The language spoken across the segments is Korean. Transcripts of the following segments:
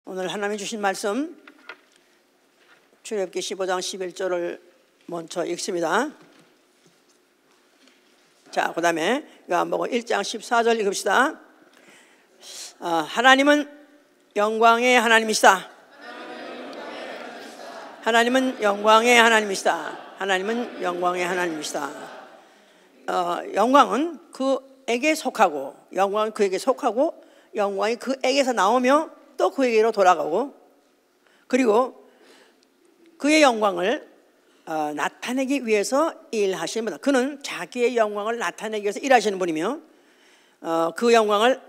오늘 하나님이 주신 말씀 출애굽기 15장 11절을 먼저 읽습니다. 자, 그 다음에 요한복음 1장 14절 읽읍시다. 하나님은 영광의 하나님이시다. 하나님은 영광의 하나님이시다. 하나님은 영광의 하나님이시다. 영광은 그에게 속하고, 영광은 그에게 속하고, 영광이 그에게서 나오며 또 그에게로 돌아가고, 그리고 그의 영광을 나타내기 위해서 일하시는 분이다. 그는 자기의 영광을 나타내기 위해서 일하시는 분이며, 그 영광을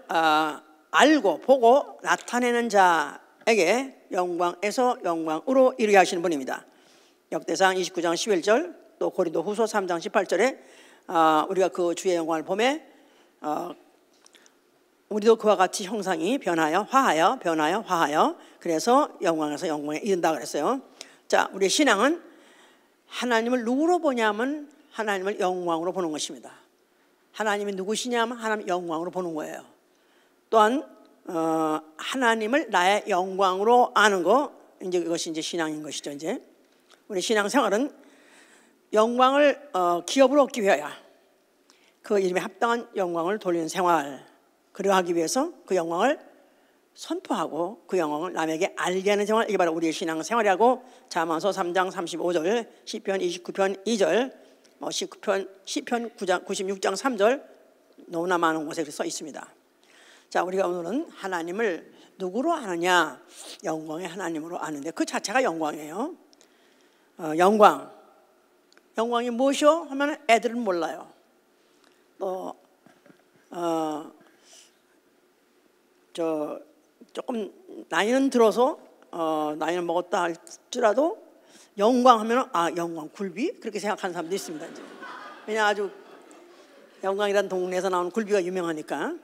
알고 보고 나타내는 자에게 영광에서 영광으로 이르게 하시는 분입니다. 역대상 29장 11절, 또 고린도후서 3장 18절에 우리가 그 주의 영광을 보매 우리도 그와 같이 형상이 변하여 화하여 그래서 영광에서 영광에 이른다 그랬어요. 자, 우리의 신앙은 하나님을 누구로 보냐면 하나님을 영광으로 보는 것입니다. 하나님이 누구시냐면 하나님 영광으로 보는 거예요. 또한 하나님을 나의 영광으로 아는 거, 이제 이것이 이제 신앙인 것이죠. 이제 우리 신앙 생활은 영광을 기업으로 얻기 위하여 그 이름에 합당한 영광을 돌리는 생활, 그러하기 위해서 그 영광을 선포하고 그 영광을 남에게 알게 하는 생활, 이게 바로 우리의 신앙 생활이라고 자만서 3장 35절, 시편 29편 2절, 시편 96장 3절 너무나 많은 곳에 써 있습니다. 자, 우리가 오늘은 하나님을 누구로 아느냐? 영광의 하나님으로 아는데 그 자체가 영광이에요. 영광이 무엇이요? 하면 애들은 몰라요. 또 조금 나이는 들어서 나이는 먹었다 할지라도 영광 하면 영광 굴비? 그렇게 생각하는 사람도 있습니다. 이제. 왜냐, 아주 영광이라는 동네에서 나오는 굴비가 유명하니까.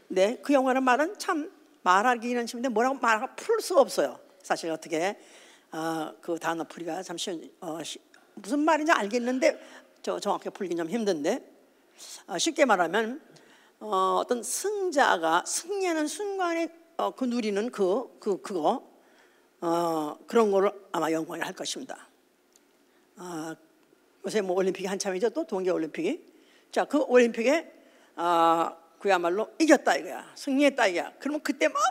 근데 그 영광이라는 말은 참 말하기는 쉬운데 뭐라고 말하고 풀 수가 없어요. 사실 어떻게 그 단어 풀이가 참 무슨 말인지 알겠는데 정확히 풀기 좀 힘든데, 쉽게 말하면 어떤 승자가 승리하는 순간에 그 누리는 그거 그런 거를 아마 영광이라 할 것입니다. 요새 뭐 올림픽이 한참이죠. 또 동계 올림픽이. 자, 그 올림픽에 그야말로 이겼다 이거야. 승리했다 이거야. 그러면 그때 막 우와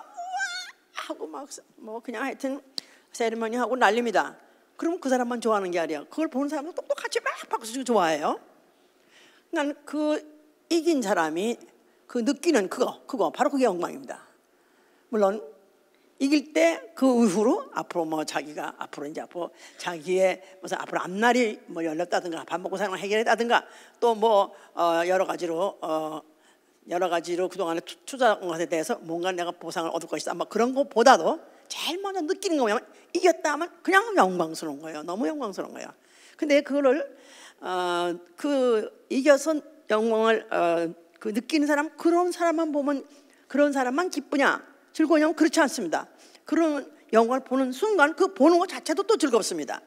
하고 막 뭐 그냥 하여튼 세리머니 하고 난립니다. 그러면 그 사람만 좋아하는 게 아니야. 그걸 보는 사람도 똑똑같이 막 박수 치고 좋아해요. 난 그 이긴 사람이 그 느끼는 그거 바로 그게 영광입니다. 물론 이길 때 그 이후로 앞으로 뭐 자기가 앞으로 자기의 무슨 앞으로 앞날이 뭐 열렸다든가 밥 먹고 사는 걸 해결했다든가 또 뭐 여러 가지로 그동안에 투자한 것에 대해서 뭔가 내가 보상을 얻을 것이다. 아마 그런 것보다도 제일 먼저 느끼는 거 뭐냐면 이겼다 하면 그냥 영광스러운 거예요. 너무 영광스러운 거예요. 근데 그거를 그 이겨서 영광을 그 느끼는 사람, 그런 사람만 보면 그런 사람만 기쁘냐 즐거우냐? 그렇지 않습니다. 그런 영광을 보는 순간 그 보는 것 자체도 또 즐겁습니다.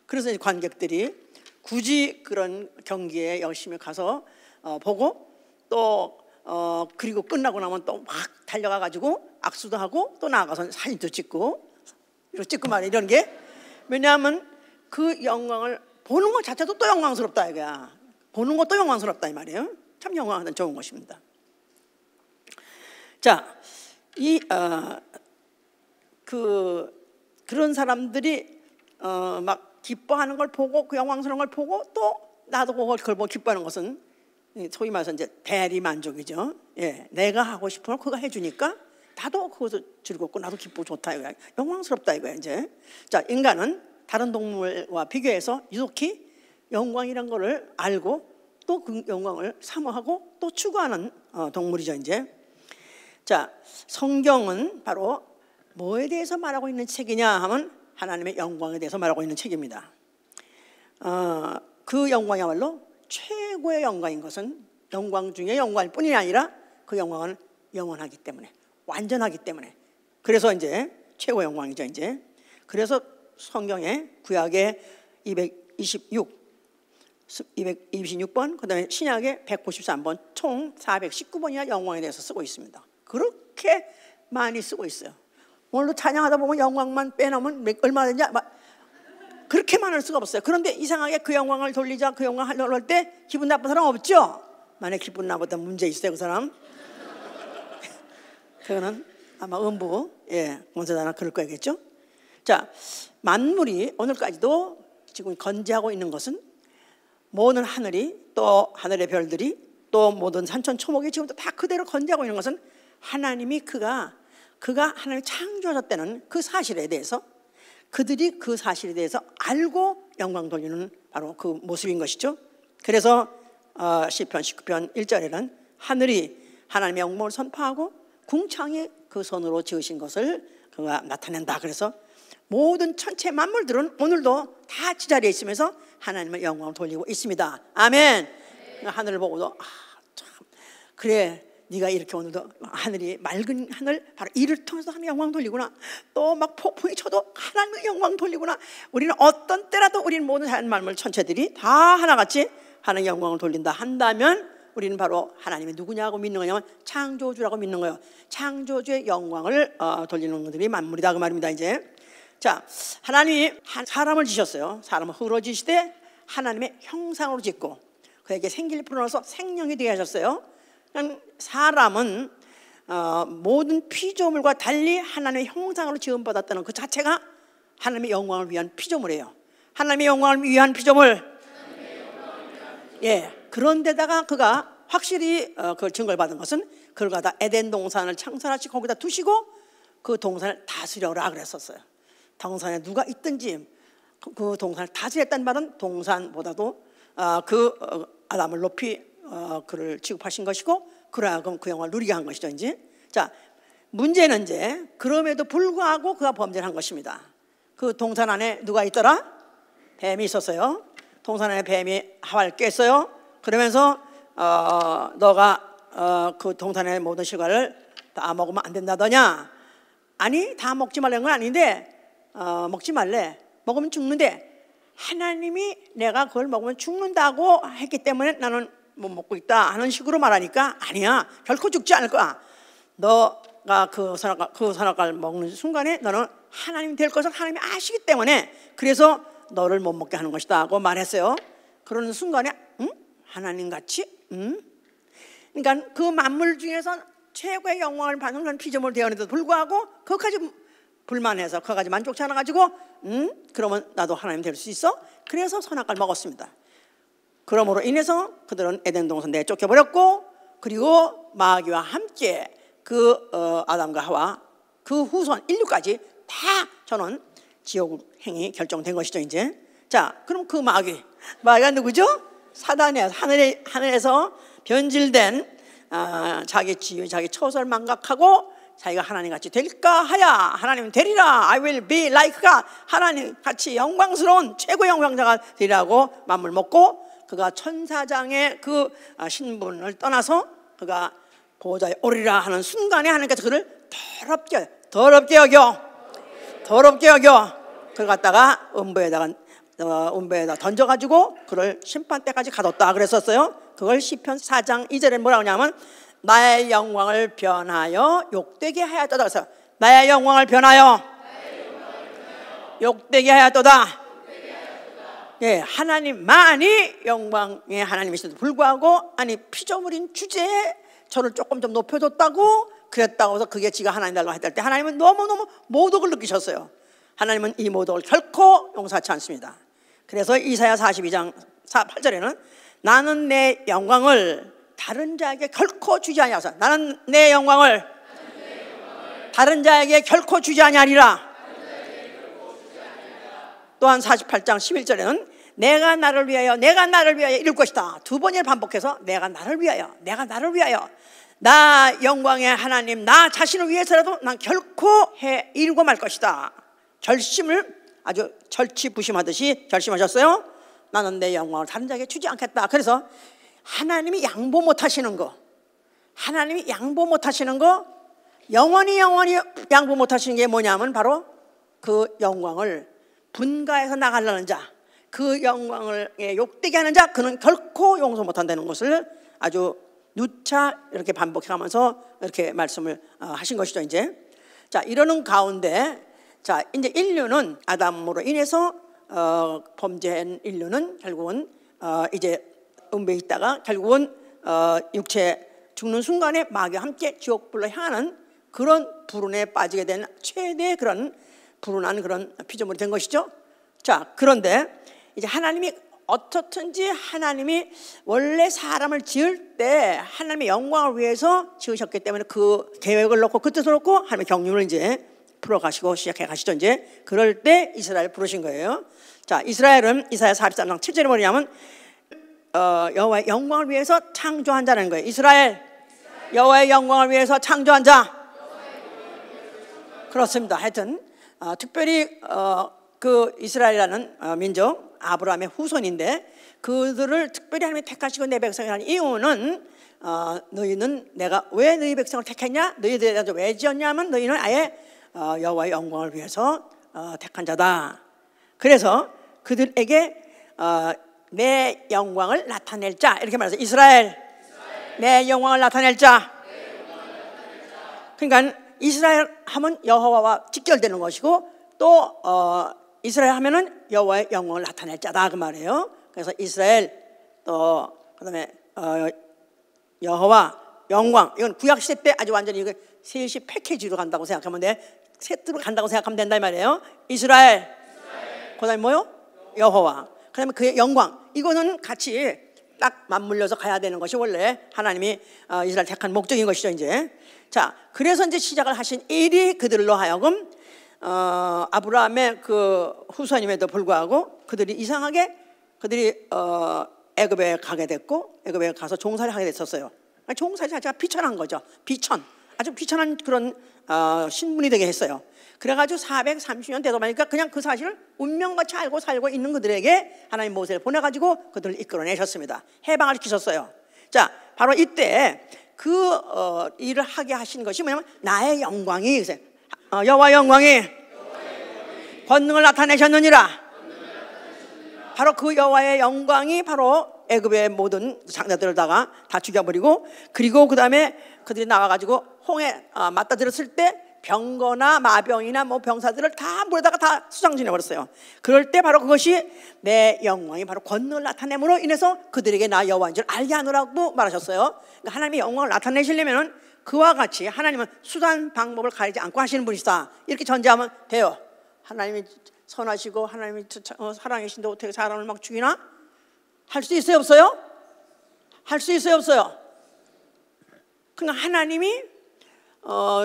그래서 이제 관객들이 굳이 그런 경기에 열심히 가서 보고 또 그리고 끝나고 나면 또 막 달려가 가지고 악수도 하고 또 나가서 사진도 찍고 말이야. 이런 게 왜냐하면 그 영광을 보는 것 자체도 또 영광스럽다 이거야. 보는 것도 영광스럽다 이 말이에요. 참 영광은 좋은 것입니다. 자, 그런 사람들이 막 기뻐하는 걸 보고 그 영광스러운 걸 보고 또 나도 그걸 보고 기뻐하는 것은 소위 말해서 이제 대리 만족이죠. 예, 내가 하고 싶은 걸 그가 해주니까 나도 그것을 즐겁고 나도 기쁘고 좋다 이거야. 영광스럽다 이거야 이제. 자, 인간은 다른 동물과 비교해서 유독히 영광이란 거를 알고 또 그 영광을 사모하고 또 추구하는 동물이죠 이제. 자, 성경은 바로 뭐에 대해서 말하고 있는 책이냐 하면 하나님의 영광에 대해서 말하고 있는 책입니다. 그 영광이야말로 최고의 영광인 것은 영광 중에 영광일 뿐이 아니라 그 영광은 영원하기 때문에, 완전하기 때문에, 그래서 이제 최고 영광이죠 이제. 그래서 성경에 구약에 226번, 그 다음에 신약에 193번, 총 419번이나 영광에 대해서 쓰고 있습니다. 그렇게 많이 쓰고 있어요. 오늘도 찬양하다 보면 영광만 빼놓으면 얼마나 되냐 그렇게 많을 수가 없어요. 그런데 이상하게 그 영광을 돌리자, 그 영광 하려고 할 때 기분 나쁜 사람 없죠? 만약에 기분 나쁘다 문제 있어요 그 사람. 그거는 아마 음부 권세자나 그럴 거겠죠. 자, 만물이 오늘까지도 지금 건재하고 있는 것은 모든 하늘이 또 하늘의 별들이 또 모든 산천 초목이 지금도 다 그대로 건재하고 있는 것은 하나님이 그가 하나님이 창조하셨다는 그 사실에 대해서 그들이 그 사실에 대해서 알고 영광 돌리는 바로 그 모습인 것이죠. 그래서 시편 19편 1절에는 하늘이 하나님의 영광을 선포하고 궁창이 그 손으로 지으신 것을 그가 나타낸다. 그래서 모든 천체 만물들은 오늘도 다 지자리에 있으면서 하나님의 영광을 돌리고 있습니다. 아멘. 하늘을 보고도 참 그래 네가 이렇게 오늘도 하늘이 맑은 하늘 바로 이를 통해서 하나님의 영광 돌리구나. 또 막 폭풍이 쳐도 하나님의 영광 돌리구나. 우리는 어떤 때라도 우리는 모든 하늘 만물 천체들이 다 하나같이 하나님의 영광을 돌린다 한다면 우리는 바로 하나님이 누구냐고 믿는 거냐면 창조주라고 믿는 거예요. 창조주의 영광을 돌리는 것들이 만물이다 그 말입니다. 이제 자, 하나님이 한 사람을 지셨어요. 사람을 흙으로 지시되 하나님의 형상으로 짓고 그에게 생기를 불어넣어서 생명이 되게 하셨어요. 사람은 모든 피조물과 달리 하나님의 형상으로 지음받았다는 그 자체가 하나님의 영광을 위한 피조물이에요. 하나님의 영광을 위한 피조물. 그런데다가 그가 확실히 그걸 증거를 받은 것은 그걸 갖다 에덴 동산을 창설하시 거기다 두시고 그 동산을 다스려라 그랬었어요. 동산에 누가 있든지 그 동산을 다스렸다는 말은 동산보다도 아담을 높이 그를 취급하신 것이고 그러하고 그 영광을 누리게 한 것이죠. 이제 자, 문제는 이제 그럼에도 불구하고 그가 범죄를 한 것입니다. 그 동산 안에 누가 있더라? 뱀이 있었어요. 동산 안에 뱀이 하와를 깼어요. 그러면서 너가 그 동산의 모든 실과를 다 먹으면 안 된다더냐? 아니, 다 먹지 말라는 건 아닌데 먹지 말래. 먹으면 죽는데 하나님이 내가 그걸 먹으면 죽는다고 했기 때문에 나는 못 먹고 있다 하는 식으로 말하니까 아니야, 결코 죽지 않을 거야. 너가 그 선악과를 먹는 순간에 너는 하나님이 될 것을 하나님이 아시기 때문에 그래서 너를 못 먹게 하는 것이다 하고 말했어요. 그러는 순간에 하나님같이 그러니까 그 만물 중에서 최고의 영광을 받는 피조물 되었는데도 불구하고 그것까지 불만해서 그것까지 만족치 않아가지고 그러면 나도 하나님 될 수 있어? 그래서 선악과를 먹었습니다. 그러므로 인해서 그들은 에덴 동산 내쫓겨버렸고 그리고 마귀와 함께 그 아담과 하와 그 후손 인류까지 다 저는 지옥 행이 결정된 것이죠. 이제 자, 그럼 그 마귀가 누구죠? 사단이야. 하늘에서 변질된 자기 지위, 자기 처소를 망각하고 자기가 하나님같이 될까 하야 하나님 되리라. I will be like God. 하나님같이 영광스러운 최고의 영광자가 되리라고 맘을 먹고 그가 천사장의 그 신분을 떠나서 그가 보호자에 오르리라 하는 순간에 하나님께서 그를 더럽게 여겨 그걸 갖다가 음부에다 던져가지고 그를 심판대까지 가뒀다 그랬었어요. 그걸 시편 4장 2절에 뭐라고 하냐면 나의 영광을 변하여 욕되게 하였도다. 그래서 나의 영광을 변하여 욕되게 하였도다. 예, 하나님만이 영광의 하나님이신데도 불구하고 아니 피조물인 주제에 저를 조금 좀 높여줬다고 그랬다고 해서 그게 지가 하나님이라고 했을 때 하나님은 너무너무 모독을 느끼셨어요. 하나님은 이 모독을 결코 용서하지 않습니다. 그래서 이사야 42장 8절에는 나는 내 영광을 다른 자에게 결코 주지 아니하소서. 나는 내 영광을 다른 자에게 결코 주지 아니하리라. 또한 48장 11절에는 내가 나를 위하여 이룰 것이다. 두 번을 반복해서 내가 나를 위하여 나 영광의 하나님 나 자신을 위해서라도 난 결코 이루고 말 것이다. 결심을 아주 절치부심하듯이 결심하셨어요. 나는 내 영광을 다른 자에게 주지 않겠다. 그래서 하나님이 양보 못하시는 거, 영원히 양보 못하시는 게 뭐냐면 바로 그 영광을 분가해서 나가려는 자, 그 영광을 욕되게 하는 자, 그는 결코 용서 못한다는 것을 아주 누차 이렇게 반복해가면서 이렇게 말씀을 하신 것이죠. 이제 자, 이러는 가운데 자, 이제 인류는 아담으로 인해서 범죄한 인류는 결국은 이제 음배에 있다가 결국은 육체 죽는 순간에 마귀와 함께 지옥불로 향하는 그런 불운에 빠지게 된 최대 그런 불운한 그런 피조물이 된 것이죠. 자, 그런데 이제 하나님이 어떻든지 하나님이 원래 사람을 지을 때 하나님의 영광을 위해서 지으셨기 때문에 그 계획을 놓고 그 뜻을 놓고 하나님의 경륜을 이제 풀어가시고 시작해 가시죠. 이제 그럴 때 이스라엘 부르신 거예요. 자, 이스라엘은 이사야 43장 7절에 뭐냐면 여호와의 영광을 위해서 창조한 자라는 거예요. 이스라엘, 여호와의 영광을 위해서 창조한 자. 그렇습니다. 하여튼 특별히 그 이스라엘이라는 민족 아브라함의 후손인데 그들을 특별히 하나님이 택하시고 내 백성이라는 이유는 너희는 내가 왜 너희 백성을 택했냐? 너희들에게 왜 지었냐면 너희는 아예 여호와의 영광을 위해서 택한 자다. 그래서 그들에게 내 영광을 나타낼 자 이렇게 말해서 이스라엘 내 영광을 나타낼 자. 그러니까 이스라엘 하면 여호와와 직결되는 것이고 또 이스라엘 하면은 여호와의 영광을 나타낼 자다 그 말이에요. 그래서 이스라엘 또 그다음에 여호와 영광 이건 구약 시대 때 아주 완전히 이거 셋이 패키지로 간다고 생각하면 돼. 세트로 간다고 생각하면 된다 이 말이에요. 이스라엘. 그다음에 뭐요? 여호와. 그다음에 그의 영광. 이거는 같이 딱 맞물려서 가야 되는 것이 원래 하나님이 이스라엘 택한 목적인 것이죠. 이제 자, 그래서 이제 시작을 하신 일이 그들로 하여금 아브라함의 그 후손임에도 불구하고 그들이 이상하게 그들이 애굽에 가게 됐고 애굽에 가서 종살이 하게 됐었어요. 종살이 자체가 비천한 거죠. 비천, 아주 비천한 그런 신분이 되게 했어요. 그래가지고 430년 되다 보니까 그냥 그 사실을 운명같이 알고 살고 있는 그들에게 하나님 모세를 보내가지고 그들을 이끌어내셨습니다. 해방을 시키셨어요. 자, 바로 이때 그 일을 하게 하신 것이 뭐냐면 나의 영광이 여호와 영광이 권능을 나타내셨느니라. 바로 그 여호와의 영광이 바로 애굽의 모든 장자들을 다 죽여버리고 그리고 그 다음에 그들이 나와가지고 홍해 맞닥뜨렸을 때 병거나 마병이나 뭐 병사들을 다 물에다가 다 수장지내 버렸어요. 그럴 때 바로 그것이 내 영광이 바로 권능을 나타냄으로 인해서 그들에게 나 여호와인 줄 알게 하노라고 말하셨어요. 그러니까 하나님의 영광을 나타내시려면은 그와 같이 하나님은 수단 방법을 가리지 않고 하시는 분이시다 이렇게 전제하면 돼요. 하나님이 선하시고 하나님이 사랑이신데 어떻게 사람을 막 죽이나? 할 수 있어요 없어요? 할 수 있어요 없어요? 그러니까 하나님이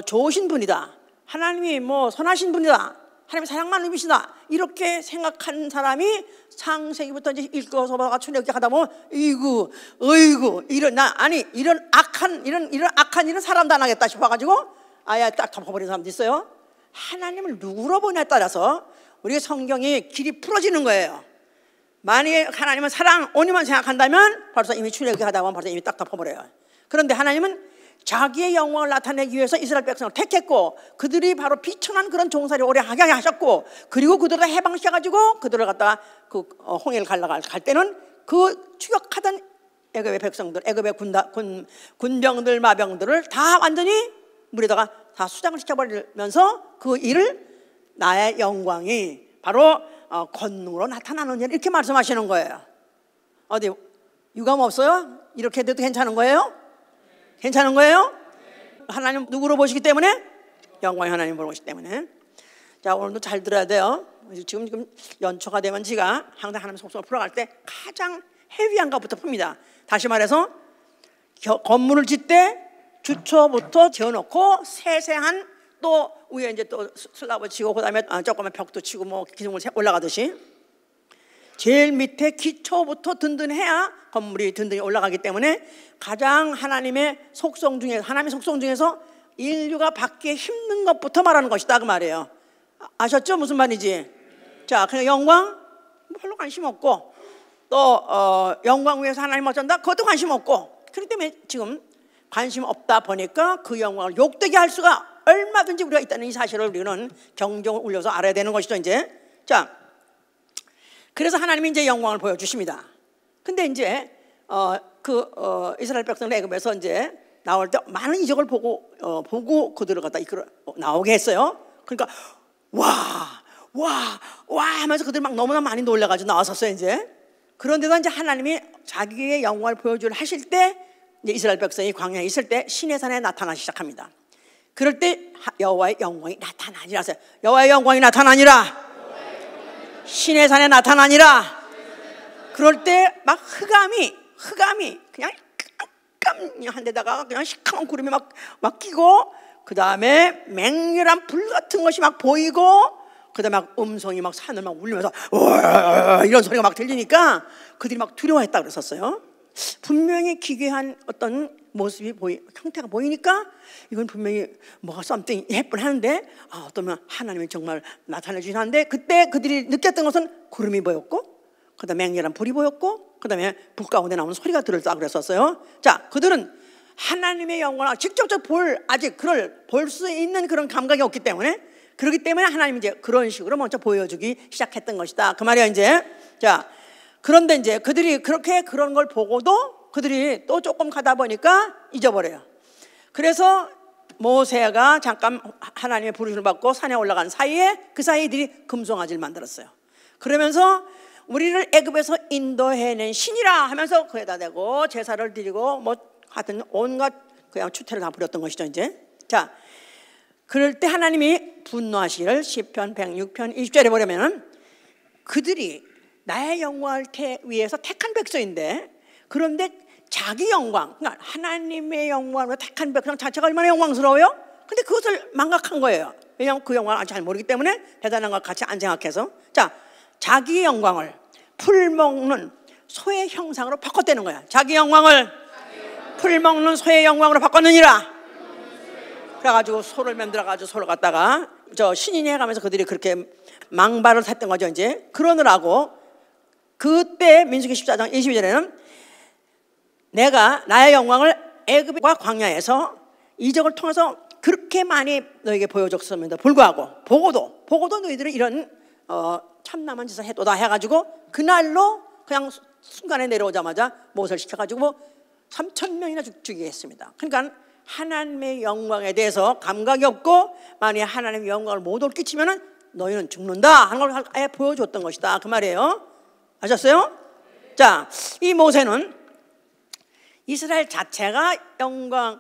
좋으신 분이다, 하나님이 뭐 선하신 분이다, 하나님이 사랑만 입으시다 이렇게 생각한 사람이 창세기부터 이제 읽어서 출애굽기 하다 보면 어이구 이런 악한 일은 사람도 안 하겠다 싶어가지고 아예 딱 덮어버리는 사람도 있어요. 하나님을 누구로 보냐에 따라서 우리의 성경이 길이 풀어지는 거예요. 만약에 하나님은 사랑, 온유만 생각한다면 벌써 이미 출애굽기 하다 보면 벌써 이미 딱 덮어버려요. 그런데 하나님은 자기의 영광을 나타내기 위해서 이스라엘 백성을 택했고 그들이 바로 비천한 그런 종살이 오래 하게 하셨고 그리고 그들을 해방시켜가지고 그들을 갖다가 그 홍해를 갈라갈 때는 그 추격하던 애굽의 백성들, 애굽의 군병들, 마병들을 다 완전히 물에다가 다 수장을 시켜버리면서 그 일을 나의 영광이 바로 권능으로 나타나느냐 이렇게 말씀하시는 거예요. 어디 유감 없어요? 이렇게 돼도 괜찮은 거예요? 괜찮은 거예요? 하나님 누구로 보시기 때문에? 영광의 하나님으로 보시기 때문에. 자, 오늘도 잘 들어야 돼요. 지금 연초가 되면 지가 항상 하나님 속성을 풀어갈 때 가장 헤비한 것부터 풉니다. 다시 말해서 건물을 짓때 주초부터 지어놓고 세세한 또 위에 이제 또 슬라브 치고 그다음에 조그만 벽도 치고 뭐 기둥을 올라가듯이 제일 밑에 기초부터 든든해야 건물이 든든히 올라가기 때문에 가장 하나님의 속성 중에서 인류가 받기 힘든 것부터 말하는 것이다 그 말이에요. 아셨죠? 무슨 말인지. 자, 그냥 영광 별로 관심 없고 또 영광 위해서 하나님 어쩐다 그것도 관심 없고 그렇기 때문에 지금 관심 없다 보니까 그 영광을 욕되게 할 수가 얼마든지 우리가 있다는 이 사실을 우리는 경종을 울려서 알아야 되는 것이죠. 이제 자, 그래서 하나님이 이제 영광을 보여주십니다. 근데 이제 이스라엘 백성을 애굽에서 이제 나올 때 많은 이적을 보고 그들을 갖다 이끌어 나오게 했어요. 그러니까 와 하면서 그들이 막 너무나 많이 놀라가지고 나왔었어요. 이제 그런데도 이제 하나님이 자기의 영광을 보여주려 하실 때, 이제 이스라엘 백성이 광야에 있을 때 시내 산에 나타나기 시작합니다. 그럴 때 여호와의 영광이 나타나니라. 여호와의 영광이 나타나니라. 시내 산에 나타나니라. 그럴 때 막 흑암이 그냥 깜깜한 데다가 그냥 시커먼 구름이 막 끼고, 그 다음에 맹렬한 불 같은 것이 막 보이고, 그 다음에 막 음성이 막 산을 막 울리면서 이런 소리가 막 들리니까 그들이 막 두려워했다 그랬었어요. 분명히 기괴한 어떤 모습이 형태가 보이니까 이건 분명히 뭐가 something happen 하는데, 어떠면 하나님이 정말 나타내 주시는데, 그때 그들이 느꼈던 것은 구름이 보였고, 그 다음에 맹렬한 불이 보였고, 그 다음에 불 가운데 나오는 소리가 들었다 그랬었어요. 자, 그들은 하나님의 영광을 직접적으로 볼 수 있는 그런 감각이 없기 때문에, 그렇기 때문에 하나님이 이제 그런 식으로 먼저 보여주기 시작했던 것이다 그 말이야 이제. 자, 그런데 이제 그들이 그렇게 그런 걸 보고도 그들이 또 조금 가다 보니까 잊어버려요. 그래서 모세가 잠깐 하나님의 부르심을 받고 산에 올라간 사이에, 그 사이에 이들이 금송아지를 만들었어요. 그러면서 우리를 애굽에서 인도해낸 신이라 하면서 그에다 대고 제사를 드리고 뭐 하여튼 온갖 그냥 추태를 다 부렸던 것이죠 이제. 자, 그럴 때 하나님이 분노하시기를 시편 106편 20절에 보려면, 그들이 나의 영광을 위해서 택한 백성인데, 그런데 자기 영광, 그러니까 하나님의 영광으로 택한 백성 자체가 얼마나 영광스러워요? 근데 그것을 망각한 거예요. 왜냐하면 그 영광을 잘 모르기 때문에 대단한 것 같이 안 생각해서. 자, 자기 영광을 풀 먹는 소의 형상으로 바꿨다는 거야. 자기 영광을 풀 먹는 소의 영광으로 바꿨느니라. 그래가지고 소를 만들어가지고 소를 갖다가 신인이 해가면서 그들이 그렇게 망발을 했던 거죠 이제. 그러느라고 그때 민수기 14장 22절에는 내가 나의 영광을 애굽과 광야에서 이적을 통해서 그렇게 많이 너에게 보여줬음에도 불구하고 보고도 너희들은 이런 참남한 짓을 해도다 해가지고, 그날로 그냥 순간에 내려오자마자 모세를 시켜가지고 3,000명이나 죽이게 했습니다. 그러니까 하나님의 영광에 대해서 감각이 없고, 만약에 하나님의 영광을 못 끼치면은 너희는 죽는다 하는 걸 아예 보여줬던 것이다 그 말이에요. 아셨어요? 자, 이 모세는 이스라엘 자체가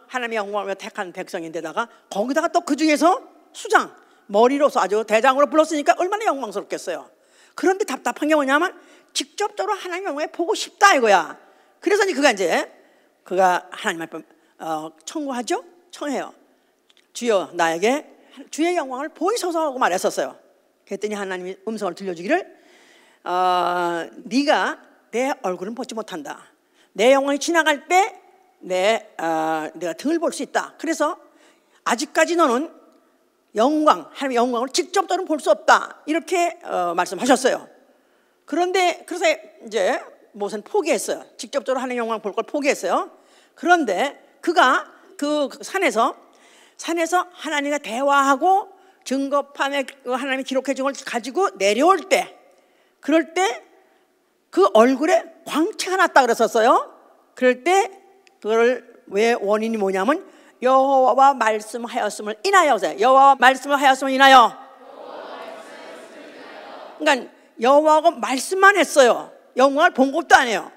하나님의 영광을 택한 백성인데다가 거기다가 또 그 중에서 수장, 머리로서 아주 대장으로 불렀으니까 얼마나 영광스럽겠어요. 그런데 답답한 게 뭐냐면 직접적으로 하나님의 영광을 보고 싶다 이거야. 그래서 그가 하나님 앞에 청구하죠? 청해요. 주여 나에게 주의 영광을 보이소서 하고 말했었어요. 그랬더니 하나님이 음성을 들려주기를 네가 내 얼굴은 보지 못한다. 내 영광이 지나갈 때 내가 등을 볼 수 있다. 그래서 아직까지 너는 하나님의 영광을 직접적으로 볼 수 없다 이렇게 말씀하셨어요. 그런데 그래서 이제 모세는 포기했어요. 직접적으로 하나님의 영광을 볼 걸 포기했어요. 그런데 그가 그 산에서 하나님과 대화하고 증거판에 하나님이 기록해 준 걸 가지고 내려올 때, 그럴 때 그 얼굴에 광채가 났다 그랬었어요. 그럴 때 그걸 왜 원인이 뭐냐면 여호와와 말씀하였음을 인하여. 여호와와 말씀을 하였음을 인하여. 그러니까 여호와하고 말씀만 했어요. 영광을 본 것도 아니에요.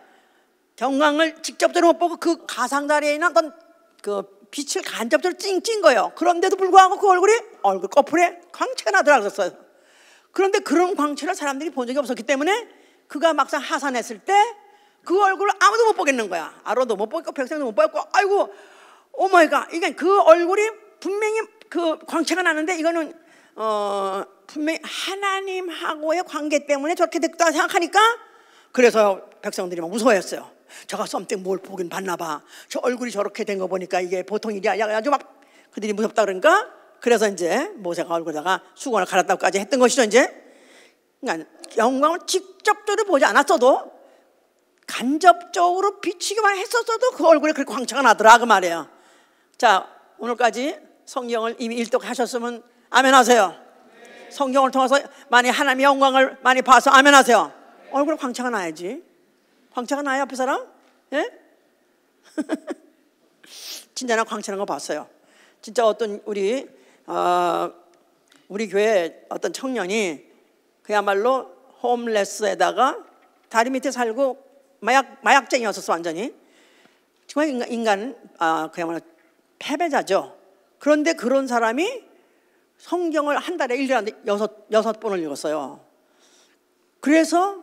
영광을 직접적으로 못 보고 그 가상자리에 있는 어떤 그 빛을 간접적으로 찡찡 거예요. 그런데도 불구하고 그 얼굴 꺼풀에 광채가 나더라 그랬어요. 그런데 그런 광채를 사람들이 본 적이 없었기 때문에 그가 막상 하산했을 때 그 얼굴을 아무도 못 보겠는 거야. 아론도 못 보겠고 백성도 못 보겠고, 아이고 오마이갓, 이게 그 얼굴이 분명히 그 광채가 나는데 이거는 분명히 하나님하고의 관계 때문에 저렇게 됐다 생각하니까, 그래서 백성들이 막 무서워했어요. 저가 썸띵 뭘 보긴 봤나 봐. 저 얼굴이 저렇게 된 거 보니까 이게 보통 일이 아니야. 아주 막 그들이 무섭다 그러니까, 그래서 이제 모세가 얼굴에다가 수건을 갈았다고까지 했던 것이죠 이제. 그러니까 영광을 직접적으로 보지 않았어도 간접적으로 비치기만 했었어도 그 얼굴에 그렇게 광채가 나더라 그 말이에요. 자, 오늘까지 성경을 이미 일독하셨으면 아멘 하세요. 성경을 통해서 많이 하나님의 영광을 많이 봐서 아멘 하세요. 얼굴에 광채가 나야지. 광채가 나야 앞에 사람? 예? 진짜나 광채나는 거 봤어요. 진짜 어떤 우리 교회 어떤 청년이 그야말로 홈레스에다가 다리 밑에 살고 마약쟁이였었어. 완전히 정말 인간 그야말로 패배자죠. 그런데 그런 사람이 성경을 한 달에 1년에 6번을 읽었어요. 그래서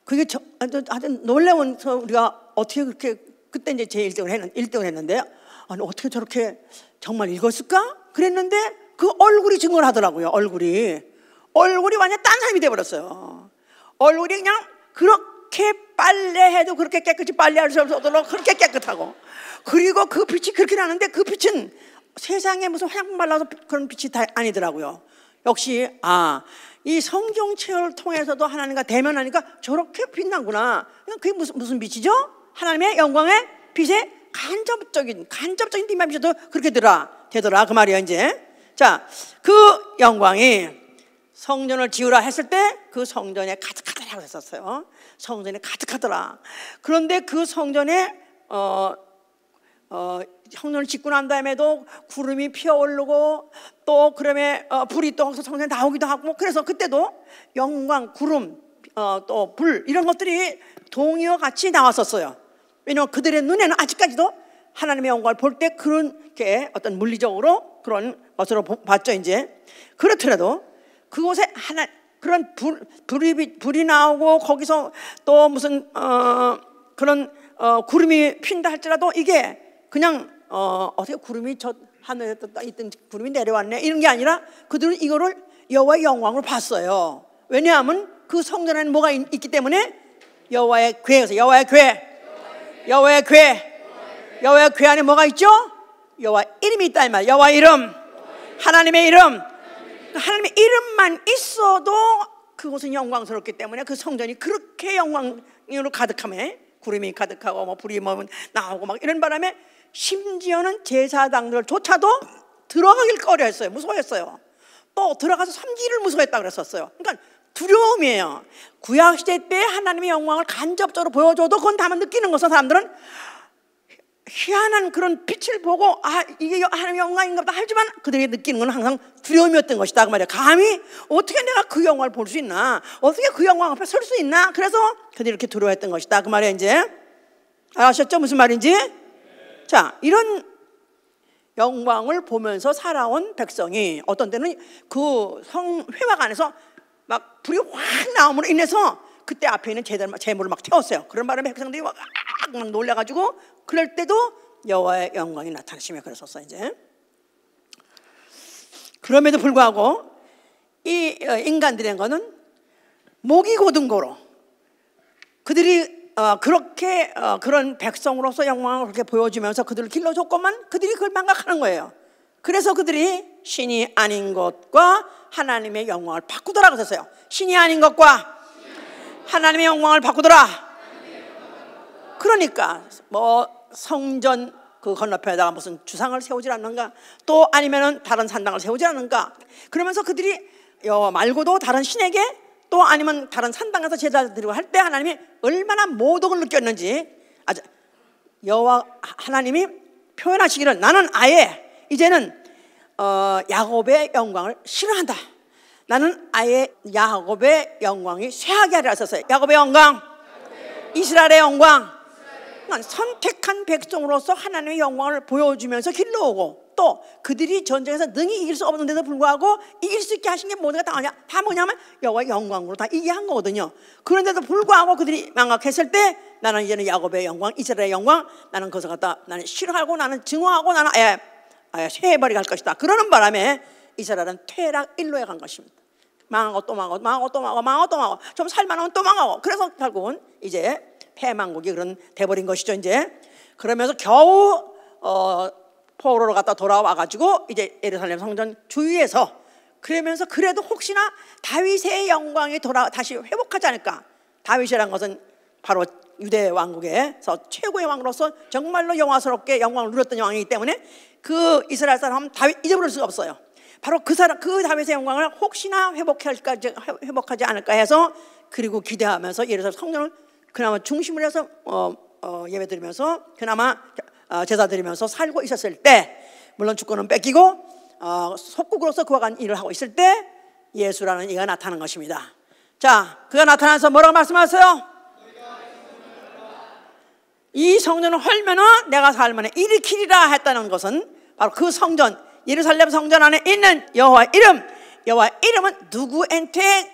그게 아주 놀라워서 우리가 어떻게 그렇게 그때 이제 제 1등을 했는데 아니 어떻게 저렇게 정말 읽었을까? 그랬는데 그 얼굴이 증언을 하더라고요. 얼굴이 완전 딴 사람이 돼버렸어요. 얼굴이 그냥 그렇게 빨래해도 그렇게 깨끗이 빨래할 수 없도록 그렇게 깨끗하고, 그리고 그 빛이 그렇게 나는데 그 빛은 세상에 무슨 화장품 발라서 그런 빛이 다 아니더라고요. 역시 이 성경책을 통해서도 하나님과 대면하니까 저렇게 빛나구나. 그게 무슨 빛이죠? 하나님의 영광의 빛에 간접적인 빛만 비춰도 그렇게 되더라 그 말이에요. 이제 자, 그 영광이 성전을 지으라 했을 때 그 성전에 가득하더라고 했었어요. 성전에 가득하더라. 그런데 그 성전에 성전을 짓고 난 다음에도 구름이 피어오르고 또 그러면 불이 또 성전에 나오기도 하고, 그래서 그때도 영광, 구름, 또 불 이런 것들이 동의와 같이 나왔었어요. 왜냐하면 그들의 눈에는 아직까지도 하나님의 영광을 볼 때 그런 게 어떤 물리적으로 그런 것으로 봤죠. 이제 그렇더라도 그곳에 그런 불이 나오고 거기서 또 무슨 그런 구름이 핀다 할지라도 이게 그냥 어떻게 구름이 저 하늘에 있던 구름이 내려왔네 이런 게 아니라 그들은 이거를 여호와의 영광으로 봤어요. 왜냐하면 그 성전에는 뭐가 있기 때문에 여호와의 궤에서 여호와의 궤 안에 뭐가 있죠? 여호와 이름이 있다 이 말. 여호와 이름, 하나님의 이름. 하나님의 이름만 있어도 그곳은 영광스럽기 때문에 그 성전이 그렇게 영광으로 가득하면 구름이 가득하고 뭐 불이 나오고 막 이런 바람에 심지어는 제사장들조차도 들어가길 꺼려했어요. 무서워했어요. 또 들어가서 섬기를 무서워했다고 그랬었어요. 그러니까 두려움이에요. 구약시대 때 하나님의 영광을 간접적으로 보여줘도 그건 다만 느끼는 것은 사람들은 희한한 그런 빛을 보고 이게 하나님의 영광인가 보다 하지만 그들이 느끼는 건 항상 두려움이었던 것이다 그 말이에요. 감히 어떻게 내가 그 영광을 볼 수 있나, 어떻게 그 영광 앞에 설 수 있나, 그래서 그들이 이렇게 두려워했던 것이다 그 말이에요. 이제 아셨죠? 무슨 말인지? 자, 이런 영광을 보면서 살아온 백성이 어떤 때는 그 회막 안에서 막 불이 확 나옴으로 인해서 그때 앞에 있는 제물을 막 태웠어요. 그런 바람에 백성들이 막 놀라가지고 그럴 때도 여호와의 영광이 나타나시며 그랬었어요. 이제 그럼에도 불구하고 이 인간들의 거는 목이 고든 거로 그들이 그렇게 그런 백성으로서 영광을 그렇게 보여주면서 그들을 길러줬건만 그들이 그걸 망각하는 거예요. 그래서 그들이 신이 아닌 것과 하나님의 영광을 바꾸더라 그랬어요. 신이 아닌 것과 하나님의 영광을 바꾸더라. 그러니까 뭐 성전 그 건너편에다가 무슨 주상을 세우지 않는가, 또 아니면은 다른 산당을 세우지 않는가, 그러면서 그들이 여호와 말고도 다른 신에게 또 아니면 다른 산당에서 제사 드리고 할 때 하나님이 얼마나 모독을 느꼈는지 여호와 하나님이 표현하시기를 나는 아예 이제는 야곱의 영광을 싫어한다. 나는 아예 야곱의 영광이 쇠하게 하리라 했었어요. 야곱의 영광, 이스라엘의 영광. 선택한 백성으로서 하나님의 영광을 보여주면서 길러오고, 또 그들이 전쟁에서 능히 이길 수 없는데도 불구하고 이길 수 있게 하신 게 뭐가 다 뭐냐면 여호와의 영광으로 다 이해한 거거든요. 그런데도 불구하고 그들이 망각했을 때 나는 이제는 야곱의 영광, 이스라엘의 영광, 나는 그것을 갖다 나는 싫어하고 나는 증오하고 나는 아예 쇠해버리게 할 것이다. 그러는 바람에 이스라엘은 퇴락 일로에 간 것입니다. 망하고 또 망하고 망하고 또 망하고 망하고 또 망하고 좀 살만하면 또 망하고, 그래서 결국은 이제 패망국이 그런 돼버린 것이죠. 이제 그러면서 겨우 포로로 갔다 돌아와가지고 이제 예루살렘 성전 주위에서 그러면서 그래도 혹시나 다윗의 영광이 다시 회복하지 않을까. 다윗이라는 것은 바로 유대 왕국에서 최고의 왕으로서 정말로 영화스럽게 영광을 누렸던 왕이기 때문에 그 이스라엘 사람은 다윗 잊어버릴 수가 없어요. 바로 그 다윗의 영광을 혹시나 회복하지 않을까 해서, 그리고 기대하면서 예루살렘 성전을 그나마 중심으로 해서 예배드리면서 그나마 제사 드리면서 살고 있었을 때, 물론 주권은 뺏기고 속국으로서 그와 일을 하고 있을 때 예수라는 이가 나타난 것입니다. 자, 그가 나타나서 뭐라고 말씀하세요? 이 성전을 헐면은 내가 살면은 일으키리라 했다는 것은 바로 그 성전, 예루살렘 성전 안에 있는 여호와의 이름. 여호와의 이름은 누구한테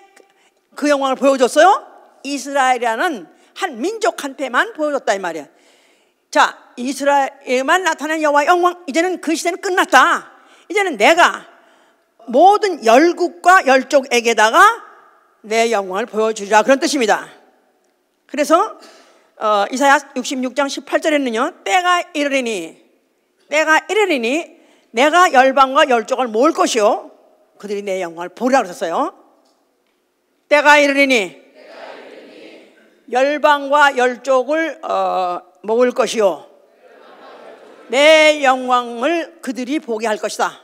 그 영광을 보여줬어요? 이스라엘이라는 한 민족한테만 보여줬다 이 말이야. 자, 이스라엘에만 나타낸 여호와의 영광, 이제는 그 시대는 끝났다. 이제는 내가 모든 열국과 열족에게다가 내 영광을 보여주리라, 그런 뜻입니다. 그래서 이사야 66장 18절에는요, 때가 이르리니 내가 열방과 열족을 모을 것이요 그들이 내 영광을 보리라 그랬어요. 때가 이르리니 열방과 열족을 모을 것이요 내 영광을 그들이 보게 할 것이다.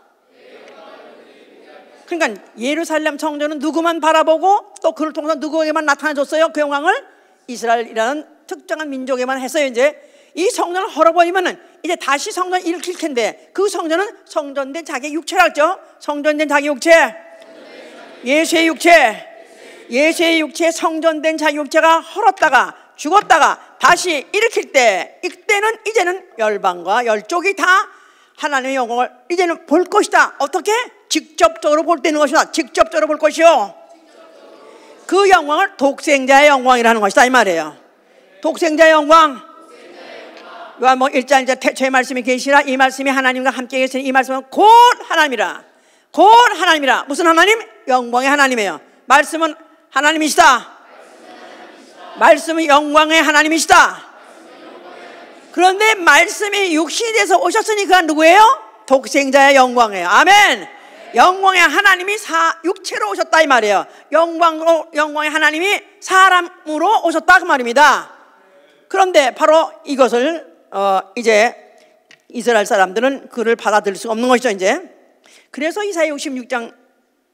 그러니까 예루살렘 성전은 누구만 바라보고 또 그를 통해서 누구에게만 나타나줬어요? 그 영광을 이스라엘이라는 특정한 민족에만 했어요. 이제 이 성전을 헐어버리면은 이제 다시 성전을 일으킬 텐데, 그 성전은 성전된 자기의 육체라죠. 성전된 자기 육체, 예수의 육체, 성전된 자기 육체가 헐었다가 죽었다가 다시 일으킬 때, 이때는 이제는 열방과 열족이 다 하나님의 영광을 이제는 볼 것이다. 어떻게? 직접적으로 볼 때는 것이다. 직접적으로 볼 것이요, 그 영광을 독생자의 영광이라는 것이다 이 말이에요. 독생자의 영광. 요한복음 1장 이제 태초의 말씀이 계시라, 이 말씀이 하나님과 함께 계시니 이 말씀은 곧 하나님이라. 무슨 하나님? 영광의 하나님이에요. 말씀은 하나님이시다. 말씀은 영광의 하나님이시다. 그런데 말씀이 육신이 돼서 오셨으니 그가 누구예요? 독생자의 영광이에요. 아멘. 영광의 하나님이 육체로 오셨다 이 말이에요. 영광의 하나님이 사람으로 오셨다 그 말입니다. 그런데 바로 이것을 이제 이스라엘 사람들은 그를 받아들일 수 없는 것이죠 이제. 그래서 이사야 66장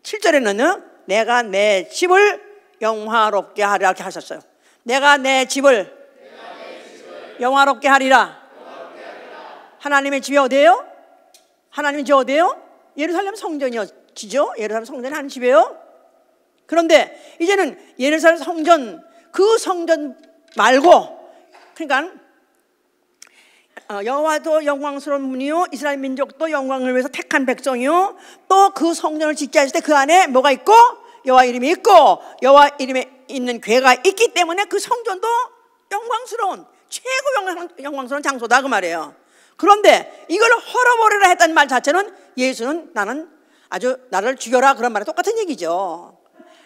7절에는 내가 내 집을 영화롭게 하리라 이렇게 하셨어요. 내가 내 집을 영화롭게 하리라. 하나님의 집이 어디예요? 하나님의 집 어디예요? 예루살렘 성전이었죠. 예루살렘 성전이 한 집이에요. 그런데 이제는 예루살렘 성전, 그 성전 말고, 그러니까 여호와도 영광스러운 분이요 이스라엘 민족도 영광을 위해서 택한 백성이요 또 그 성전을 짓게 하실 때 그 안에 뭐가 있고? 여호와 이름이 있고 여호와 이름에 있는 궤가 있기 때문에 그 성전도 영광스러운, 최고 영광스러운 장소다 그 말이에요. 그런데 이걸 헐어버리라 했다는 말 자체는 예수는 나를 죽여라 그런 말에 똑같은 얘기죠.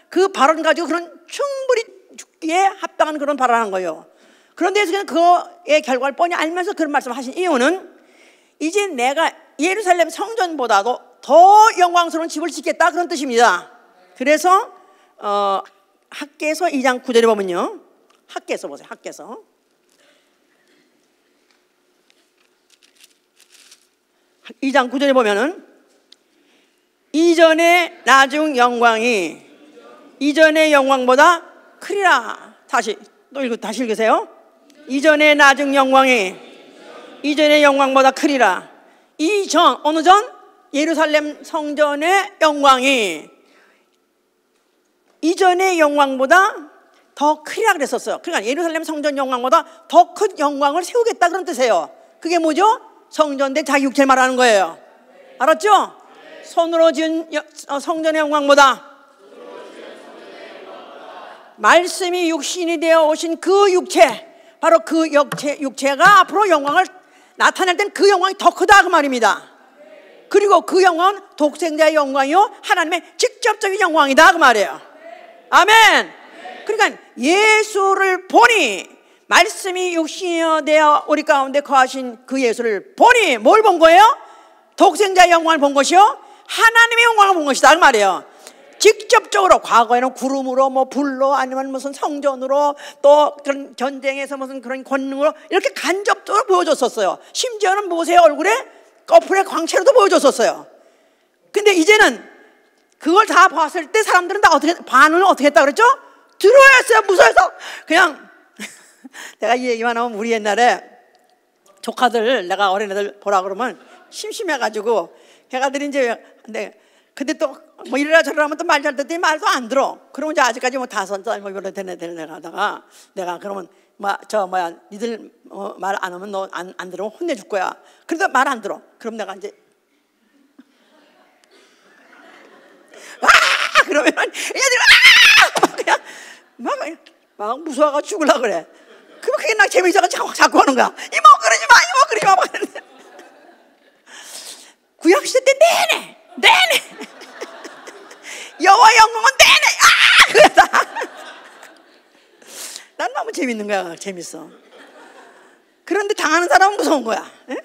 그 발언 가지고 그런 충분히 죽기에 합당한 그런 발언한 거예요. 그런데 예수는 그의 결과를 뻔히 알면서 그런 말씀을 하신 이유는 이제 내가 예루살렘 성전보다도 더 영광스러운 집을 짓겠다 그런 뜻입니다. 그래서 학개서 2장 9절에 보면요, 학개서 보세요. 학개서 2장 9절에 보면은 이전의 나중 영광이 이전의 영광보다 크리라. 다시 읽으세요. 이전의 나중 영광이 이전의 영광보다 크리라. 이전, 어느 전? 예루살렘 성전의 영광이 이전의 영광보다 더 크리라 그랬었어요. 그러니까 예루살렘 성전 영광보다 더 큰 영광을 세우겠다 그런 뜻이에요. 그게 뭐죠? 성전된 자기 육체를 말하는 거예요. 알았죠? 손으로 지은 성전의 영광보다 말씀이 육신이 되어 오신 그 육체, 바로 그 육체가 앞으로 영광을 나타낼 땐 그 영광이 더 크다 그 말입니다. 그리고 그 영광은 독생자의 영광이요 하나님의 직접적인 영광이다 그 말이에요. 아멘. 그러니까 예수를 보니, 말씀이 육신이 되어 우리 가운데 거하신 그 예수를 보니 뭘 본 거예요? 독생자의 영광을 본 것이요 하나님의 영광을 본 것이다 그 말이에요. 직접적으로, 과거에는 구름으로 뭐 불로 아니면 무슨 성전으로 또 그런 전쟁에서 무슨 그런 권능으로 이렇게 간접적으로 보여줬었어요. 심지어는 모세의 얼굴에 꺼풀의 광채로도 보여줬었어요. 근데 이제는 그걸 다 봤을 때 사람들은 다 반응을 어떻게 했다 그랬죠? 들어왔어요. 무서워서 그냥 내가 이 얘기만 하면 우리 옛날에 조카들 내가 어린애들 보라 그러면 심심해가지고 걔가들이 이제 근데 또 뭐 이래라 저래라 하면 또 말 잘 듣더니 말도 안 들어. 그러면 이제 아직까지 뭐 5살 뭐 이런 애들 내가다가 내가 그러면 니들 말 안 하면 너 안 들으면 혼내줄 거야. 그래도 말 안 들어. 그럼 내가 이제 그러면 얘들이 그냥 막 무서워가 죽으려고 그래. 그럼 그게 나 재미있어가 자꾸 하는 거야. 이모 그러지 마 그러는데 구약시대 때 내내 여호와 영광은 내내 그러다 난 너무 재밌는 거야. 재밌어. 그런데 당하는 사람은 무서운 거야. 에?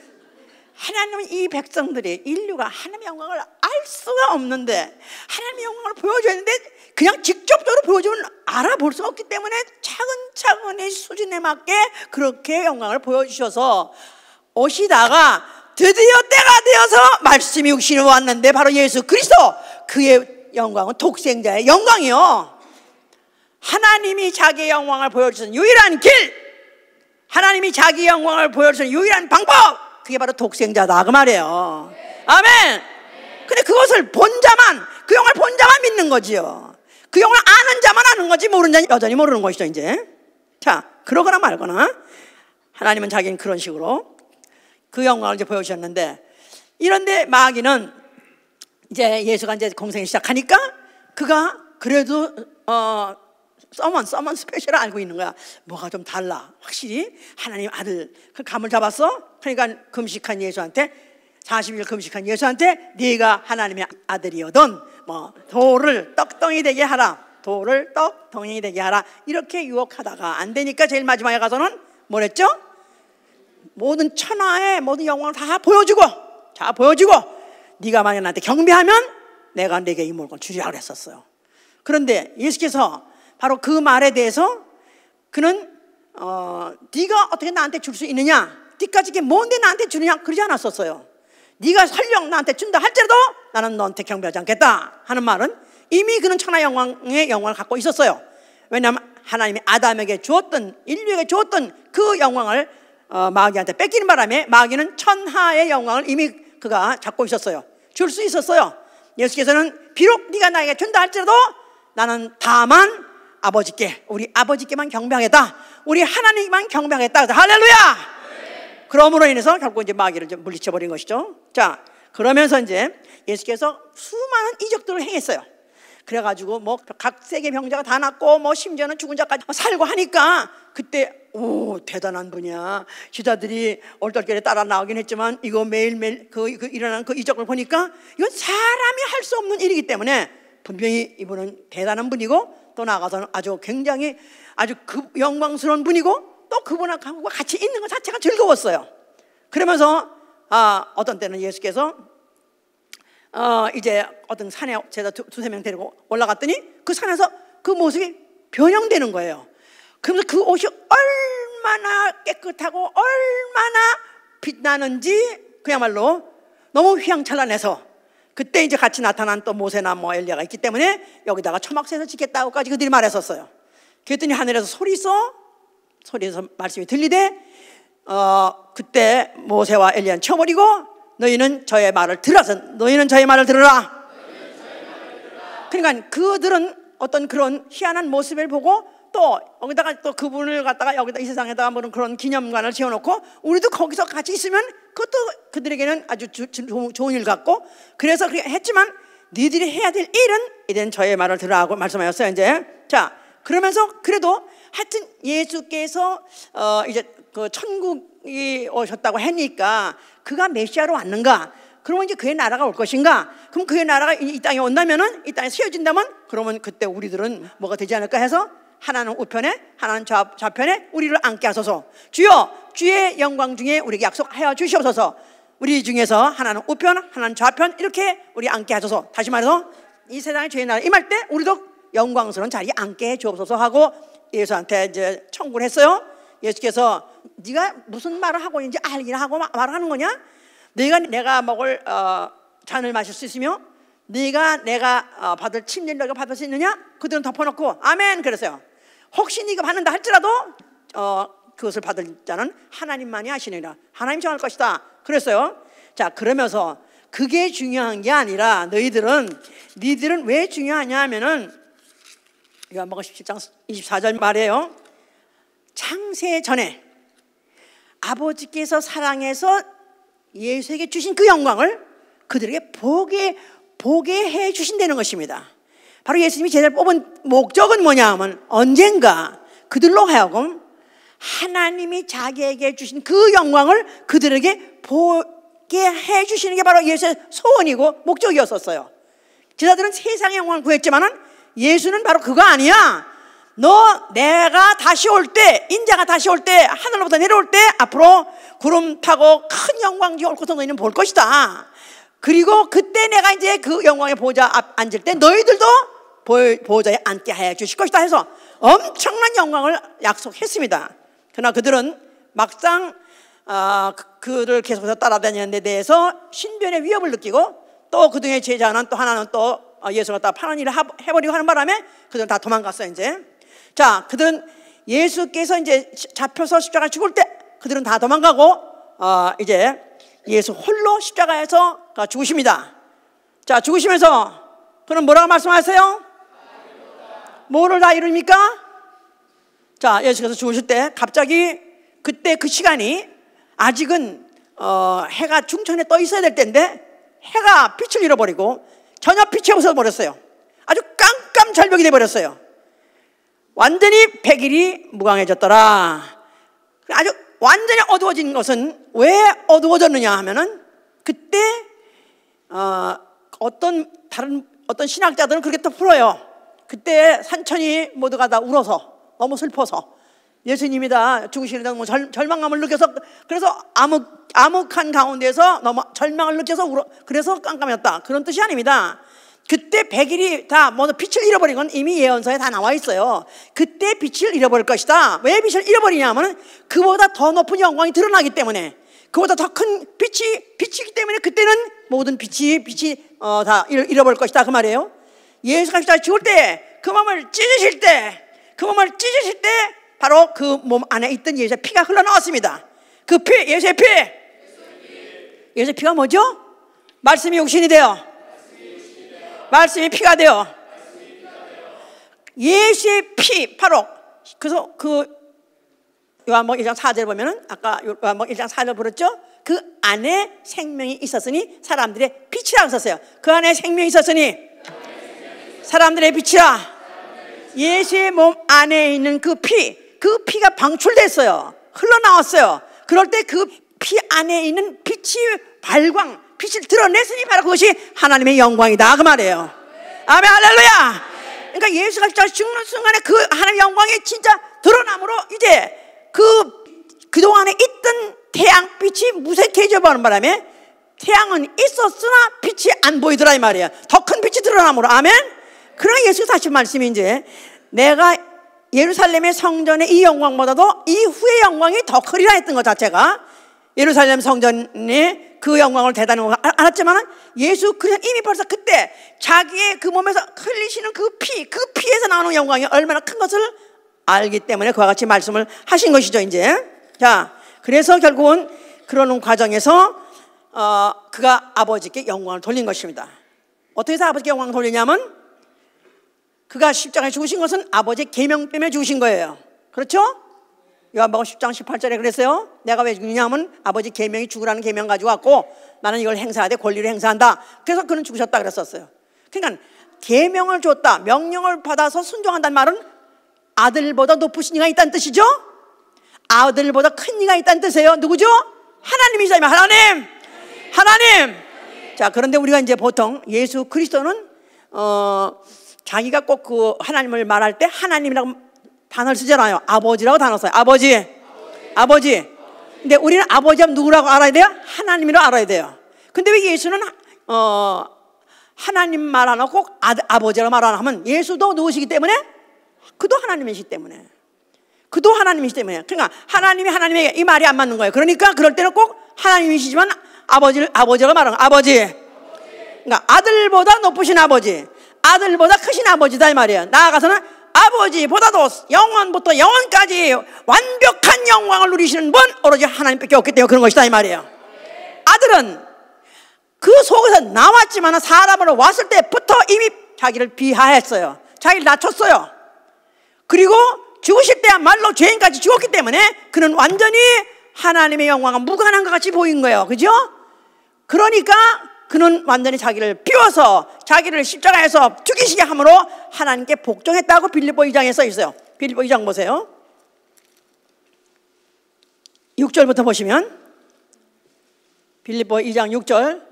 하나님은 이 백성들이 인류가 하나님의 영광을 알 수가 없는데 하나님의 영광을 보여줘야 하는데 그냥 직접적으로 보여주면 알아볼 수 없기 때문에 차근차근히 수준에 맞게 그렇게 영광을 보여주셔서 오시다가 드디어 때가 되어서 말씀이 육신으로 왔는데 바로 예수 그리스도, 그의 영광은 독생자의 영광이요. 하나님이 자기의 영광을 보여주신 유일한 길, 하나님이 자기의 영광을 보여주신 유일한 방법, 그게 바로 독생자다 그 말이에요. 아멘. 근데 그것을 본 자만, 그 영광을 본 자만 믿는 거지요. 그 영광을 아는 자만 아는 거지 모르는 자는 여전히 모르는 것이죠. 이제 자, 그러거나 말거나 하나님은 자기는 그런 식으로 그 영광을 이제 보여주셨는데, 이런데 마귀는 이제 예수가 이제 공생이 시작하니까 그가 그래도 서먼 스페셜을 알고 있는 거야. 뭐가 좀 달라. 확실히 하나님 아들 그 감을 잡았어. 그러니까 금식한 예수한테 40일 금식한 예수한테 네가 하나님의 아들이거든 뭐 돌을 떡덩이 되게 하라. 돌을 떡덩이 되게 하라. 이렇게 유혹하다가 안 되니까 제일 마지막에 가서는 뭐랬죠? 모든 천하의 모든 영광을 다 보여주고 네가 만약 나한테 경배하면 내가 네게 이 물건 주리라 그랬었어요. 그런데 예수께서 바로 그 말에 대해서 그는 네가 어떻게 나한테 줄 수 있느냐, 네까지 이게 뭔데 나한테 주느냐 그러지 않았었어요. 네가 설령 나한테 준다 할지라도 나는 너한테 경배하지 않겠다 하는 말은 이미 그는 천하 영광의 영광을 갖고 있었어요. 왜냐하면 하나님이 아담에게 주었던, 인류에게 주었던 그 영광을 마귀한테 뺏기는 바람에 마귀는 천하의 영광을 이미 그가 갖고 있었어요. 줄 수 있었어요. 예수께서는 비록 네가 나에게 준다 할지라도 나는 다만 아버지께, 우리 아버지께만 경배하겠다, 우리 하나님만 경배하겠다. 할렐루야. 네. 그러므로 인해서 결국 이제 마귀를 좀 물리쳐 버린 것이죠. 자, 그러면서 이제 예수께서 수많은 이적들을 행했어요. 그래가지고 뭐 각 세계 병자가 다 낫고 뭐 심지어는 죽은 자까지 살고 하니까 그때 오 대단한 분이야. 기자들이 얼떨결에 따라 나오긴 했지만 이거 매일매일 일어나는 그 이적을 보니까 이건 사람이 할 수 없는 일이기 때문에 분명히 이분은 대단한 분이고 또 나아가서는 아주 굉장히 아주 영광스러운 분이고 또 그분하고 같이 있는 것 자체가 즐거웠어요. 그러면서 어떤 때는 예수께서 이제 어떤 산에 제가 두세 명 데리고 올라갔더니 그 산에서 그 모습이 변형되는 거예요. 그러면서 그 옷이 얼마나 깨끗하고 얼마나 빛나는지 그야말로 너무 휘황찬란해서 그때 이제 같이 나타난 또 모세나 뭐 엘리야가 있기 때문에 여기다가 초막새에서 짓겠다고까지 그들이 말했었어요. 그랬더니 하늘에서 소리에서 말씀이 들리되 그때 모세와 엘리야는 쳐버리고 너희는 저의 말을 들으라. 그러니까 그들은 어떤 그런 희한한 모습을 보고 또 여기다가 또 그분을 갖다가 여기다 이 세상에다가 뭐 그런 기념관을 지어놓고 우리도 거기서 같이 있으면 그것도 그들에게는 아주 좋은 일 같고, 그래서 그렇게 했지만 너희들이 해야 될 일은 이젠 저의 말을 들으라고 말씀하셨어요. 이제 자, 그러면서 그래도 하여튼 예수께서 이제 그 천국이 오셨다고 하니까 그가 메시아로 왔는가? 그러면 이제 그의 나라가 올 것인가? 그럼 그의 나라가 이 땅에 온다면은, 이 땅에 세워진다면, 그러면 그때 우리들은 뭐가 되지 않을까 해서 하나는 우편에 하나는 좌편에 우리를 앉게 하소서. 주여 주의 영광 중에 우리에게 약속하여 주시옵소서. 우리 중에서 하나는 우편 하나는 좌편 이렇게 우리 앉게 하소서. 다시 말해서 이 세상의 죄의 나라 임할 때 우리도 영광스러운 자리에 앉게 해 주옵소서 하고 예수한테 이제 청구를 했어요. 예수께서 네가 무슨 말을 하고 있는지 알긴 하고 말을 하는 거냐? 내가 먹을 잔을 마실 수 있으며 내가 받을 침례를 너가 받을 수 있느냐? 그들은 덮어놓고 아멘 그랬어요. 혹시 네가 받는다 할지라도 그것을 받을 자는 하나님만이 하시느니라. 하나님 정할 것이다 그랬어요. 자, 그러면서 그게 중요한 게 아니라 니들은 왜 중요하냐 하면은 요한복음 17장 24절 말이에요. 창세 전에 아버지께서 사랑해서 예수에게 주신 그 영광을 그들에게 보게 해 주신다는 것입니다. 바로 예수님이 제자를 뽑은 목적은 뭐냐 하면 언젠가 그들로 하여금 하나님이 자기에게 주신 그 영광을 그들에게 보게 해 주시는 게 바로 예수의 소원이고 목적이었었어요. 제자들은 세상의 영광을 구했지만은 예수는 바로 그거 아니야. 내가 다시 올 때, 인자가 다시 올 때, 하늘로부터 내려올 때 앞으로 구름 타고 큰 영광이 올 것을 너희는 볼 것이다. 그리고 그때 내가 이제 그 영광의 보좌 앞 앉을 때 너희들도 보좌에 앉게 해 주실 것이다 해서 엄청난 영광을 약속했습니다. 그러나 그들은 막상 그를 계속해서 따라다니는 데 대해서 신변의 위협을 느끼고 또 그중에 제자는 또 하나는 또 예수가 다 파는 일을 해버리고 하는 바람에 그들은 다 도망갔어요. 이제 자, 그들은 예수께서 이제 잡혀서 십자가 죽을 때 그들은 다 도망가고 이제 예수 홀로 십자가에서 죽으십니다. 자, 죽으시면서 그는 뭐라고 말씀하세요? 뭐를 다 이룹니까? 자, 예수께서 죽으실 때 갑자기 그때 그 시간이 아직은 해가 중천에 떠 있어야 될 때인데 해가 빛을 잃어버리고 전혀 빛이 없어버렸어요. 아주 깜깜절벽이 돼버렸어요. 완전히 백일이 무광해졌더라. 아주 완전히 어두워진 것은 왜 어두워졌느냐 하면은 그때 어떤 신학자들은 그렇게 또 풀어요. 그때 산천이 모두가 다 울어서 너무 슬퍼서 예수님이 다 죽으시는데 너무 절망감을 느껴서 그래서 암흑한 가운데서 너무 절망을 느껴서 그래서 깜깜했다 그런 뜻이 아닙니다. 그때 백일이 다 모두 빛을 잃어버린 건 이미 예언서에 다 나와 있어요. 그때 빛을 잃어버릴 것이다. 왜 빛을 잃어버리냐면 그보다 더 높은 영광이 드러나기 때문에 그보다 더 큰 빛이기 때문에 그때는 모든 빛이 다 잃어버릴 것이다 그 말이에요. 예수가 십자가에 죽을 때 그 몸을 찢으실 때 바로 그 몸 안에 있던 예수의 피가 흘러나왔습니다. 그 피, 예수의 피. 예수의 피가 뭐죠? 말씀이 육신이 되어 말씀이 피가 되어 예수의 피 바로 그래서 그 요한복음 1장 4절 보면은 아까 요한복음 1장 4절 보셨죠? 그 안에 생명이 있었으니 사람들의 빛이라고 썼어요. 그 안에 생명이 있었으니 사람들의 빛이라. 예수의 몸 안에 있는 그 피가 방출됐어요. 흘러나왔어요. 그럴 때 그 피 안에 있는 빛이 발광, 빛을 드러냈으니 바로 그것이 하나님의 영광이다 그 말이에요. 아멘 할렐루야. 그러니까 예수가 죽는 순간에 그 하나님의 영광이 진짜 드러남으로 이제 그동안에 있던 태양빛이 무색해져 버리는 바람에 태양은 있었으나 빛이 안 보이더라 이 말이에요. 더 큰 빛이 드러남으로. 아멘. 그러나 예수가 다시 말씀이 이제 내가 예루살렘의 성전의 이 영광보다도 이후의 영광이 더 크리라 했던 것 자체가 예루살렘 성전의 그 영광을 대단히 알았지만 예수 그냥 이미 벌써 그때 자기의 그 몸에서 흘리시는 그 피에서 나오는 영광이 얼마나 큰 것을 알기 때문에 그와 같이 말씀을 하신 것이죠 이제. 자, 그래서 결국은 그러는 과정에서 그가 아버지께 영광을 돌린 것입니다. 어떻게 해서 아버지께 영광을 돌리냐면 그가 십자가에 죽으신 것은 아버지의 계명 때문에 죽으신 거예요. 그렇죠? 요한복음 10장 18절에 그랬어요. 내가 왜 죽느냐면 아버지 계명이 죽으라는 계명 가지고 왔고 나는 이걸 행사하되 권리를 행사한다. 그래서 그는 죽으셨다 그랬었어요. 그러니까 계명을 줬다, 명령을 받아서 순종한다는 말은 아들보다 높으신 이가 있다는 뜻이죠. 아들보다 큰 이가 있다는 뜻이에요. 누구죠? 하나님이잖아요. 하나님. 자, 그런데 우리가 이제 보통 예수 그리스도는 자기가 꼭 그 하나님을 말할 때 하나님이라고 단어를 쓰잖아요. 아버지라고 단어 써요. 아버지. 근데 우리는 아버지가 누구라고 알아야 돼요? 하나님이라고 알아야 돼요. 근데 왜 예수는 하나님 말 안 하고 꼭 아버지라고 말 안 하면 예수도 누구시기 때문에? 그도 하나님이시기 때문에. 그러니까 하나님에게 이 말이 안 맞는 거예요. 그러니까 그럴 때는 꼭 하나님이시지만 아버지라고 말하는 거예요. 아버지. 그러니까 아들보다 높으신 아버지, 아들보다 크신 아버지다 이 말이에요. 나아가서는 아버지보다도 영원부터 영원까지 완벽한 영광을 누리시는 분 오로지 하나님밖에 없기 때문에 그런 것이다 이 말이에요. 아들은 그 속에서 나왔지만 사람으로 왔을 때부터 이미 자기를 비하했어요. 자기를 낮췄어요. 그리고 죽으실 때야말로 죄인까지 죽었기 때문에 그는 완전히 하나님의 영광과 무관한 것 같이 보인 거예요. 그죠? 그러니까 그는 완전히 자기를 비워서 자기를 십자가에서 죽이시게 함으로 하나님께 복종했다고 빌립보 2장에 써 있어요. 빌립보 2장 보세요. 6절부터 보시면 빌립보 2장 6절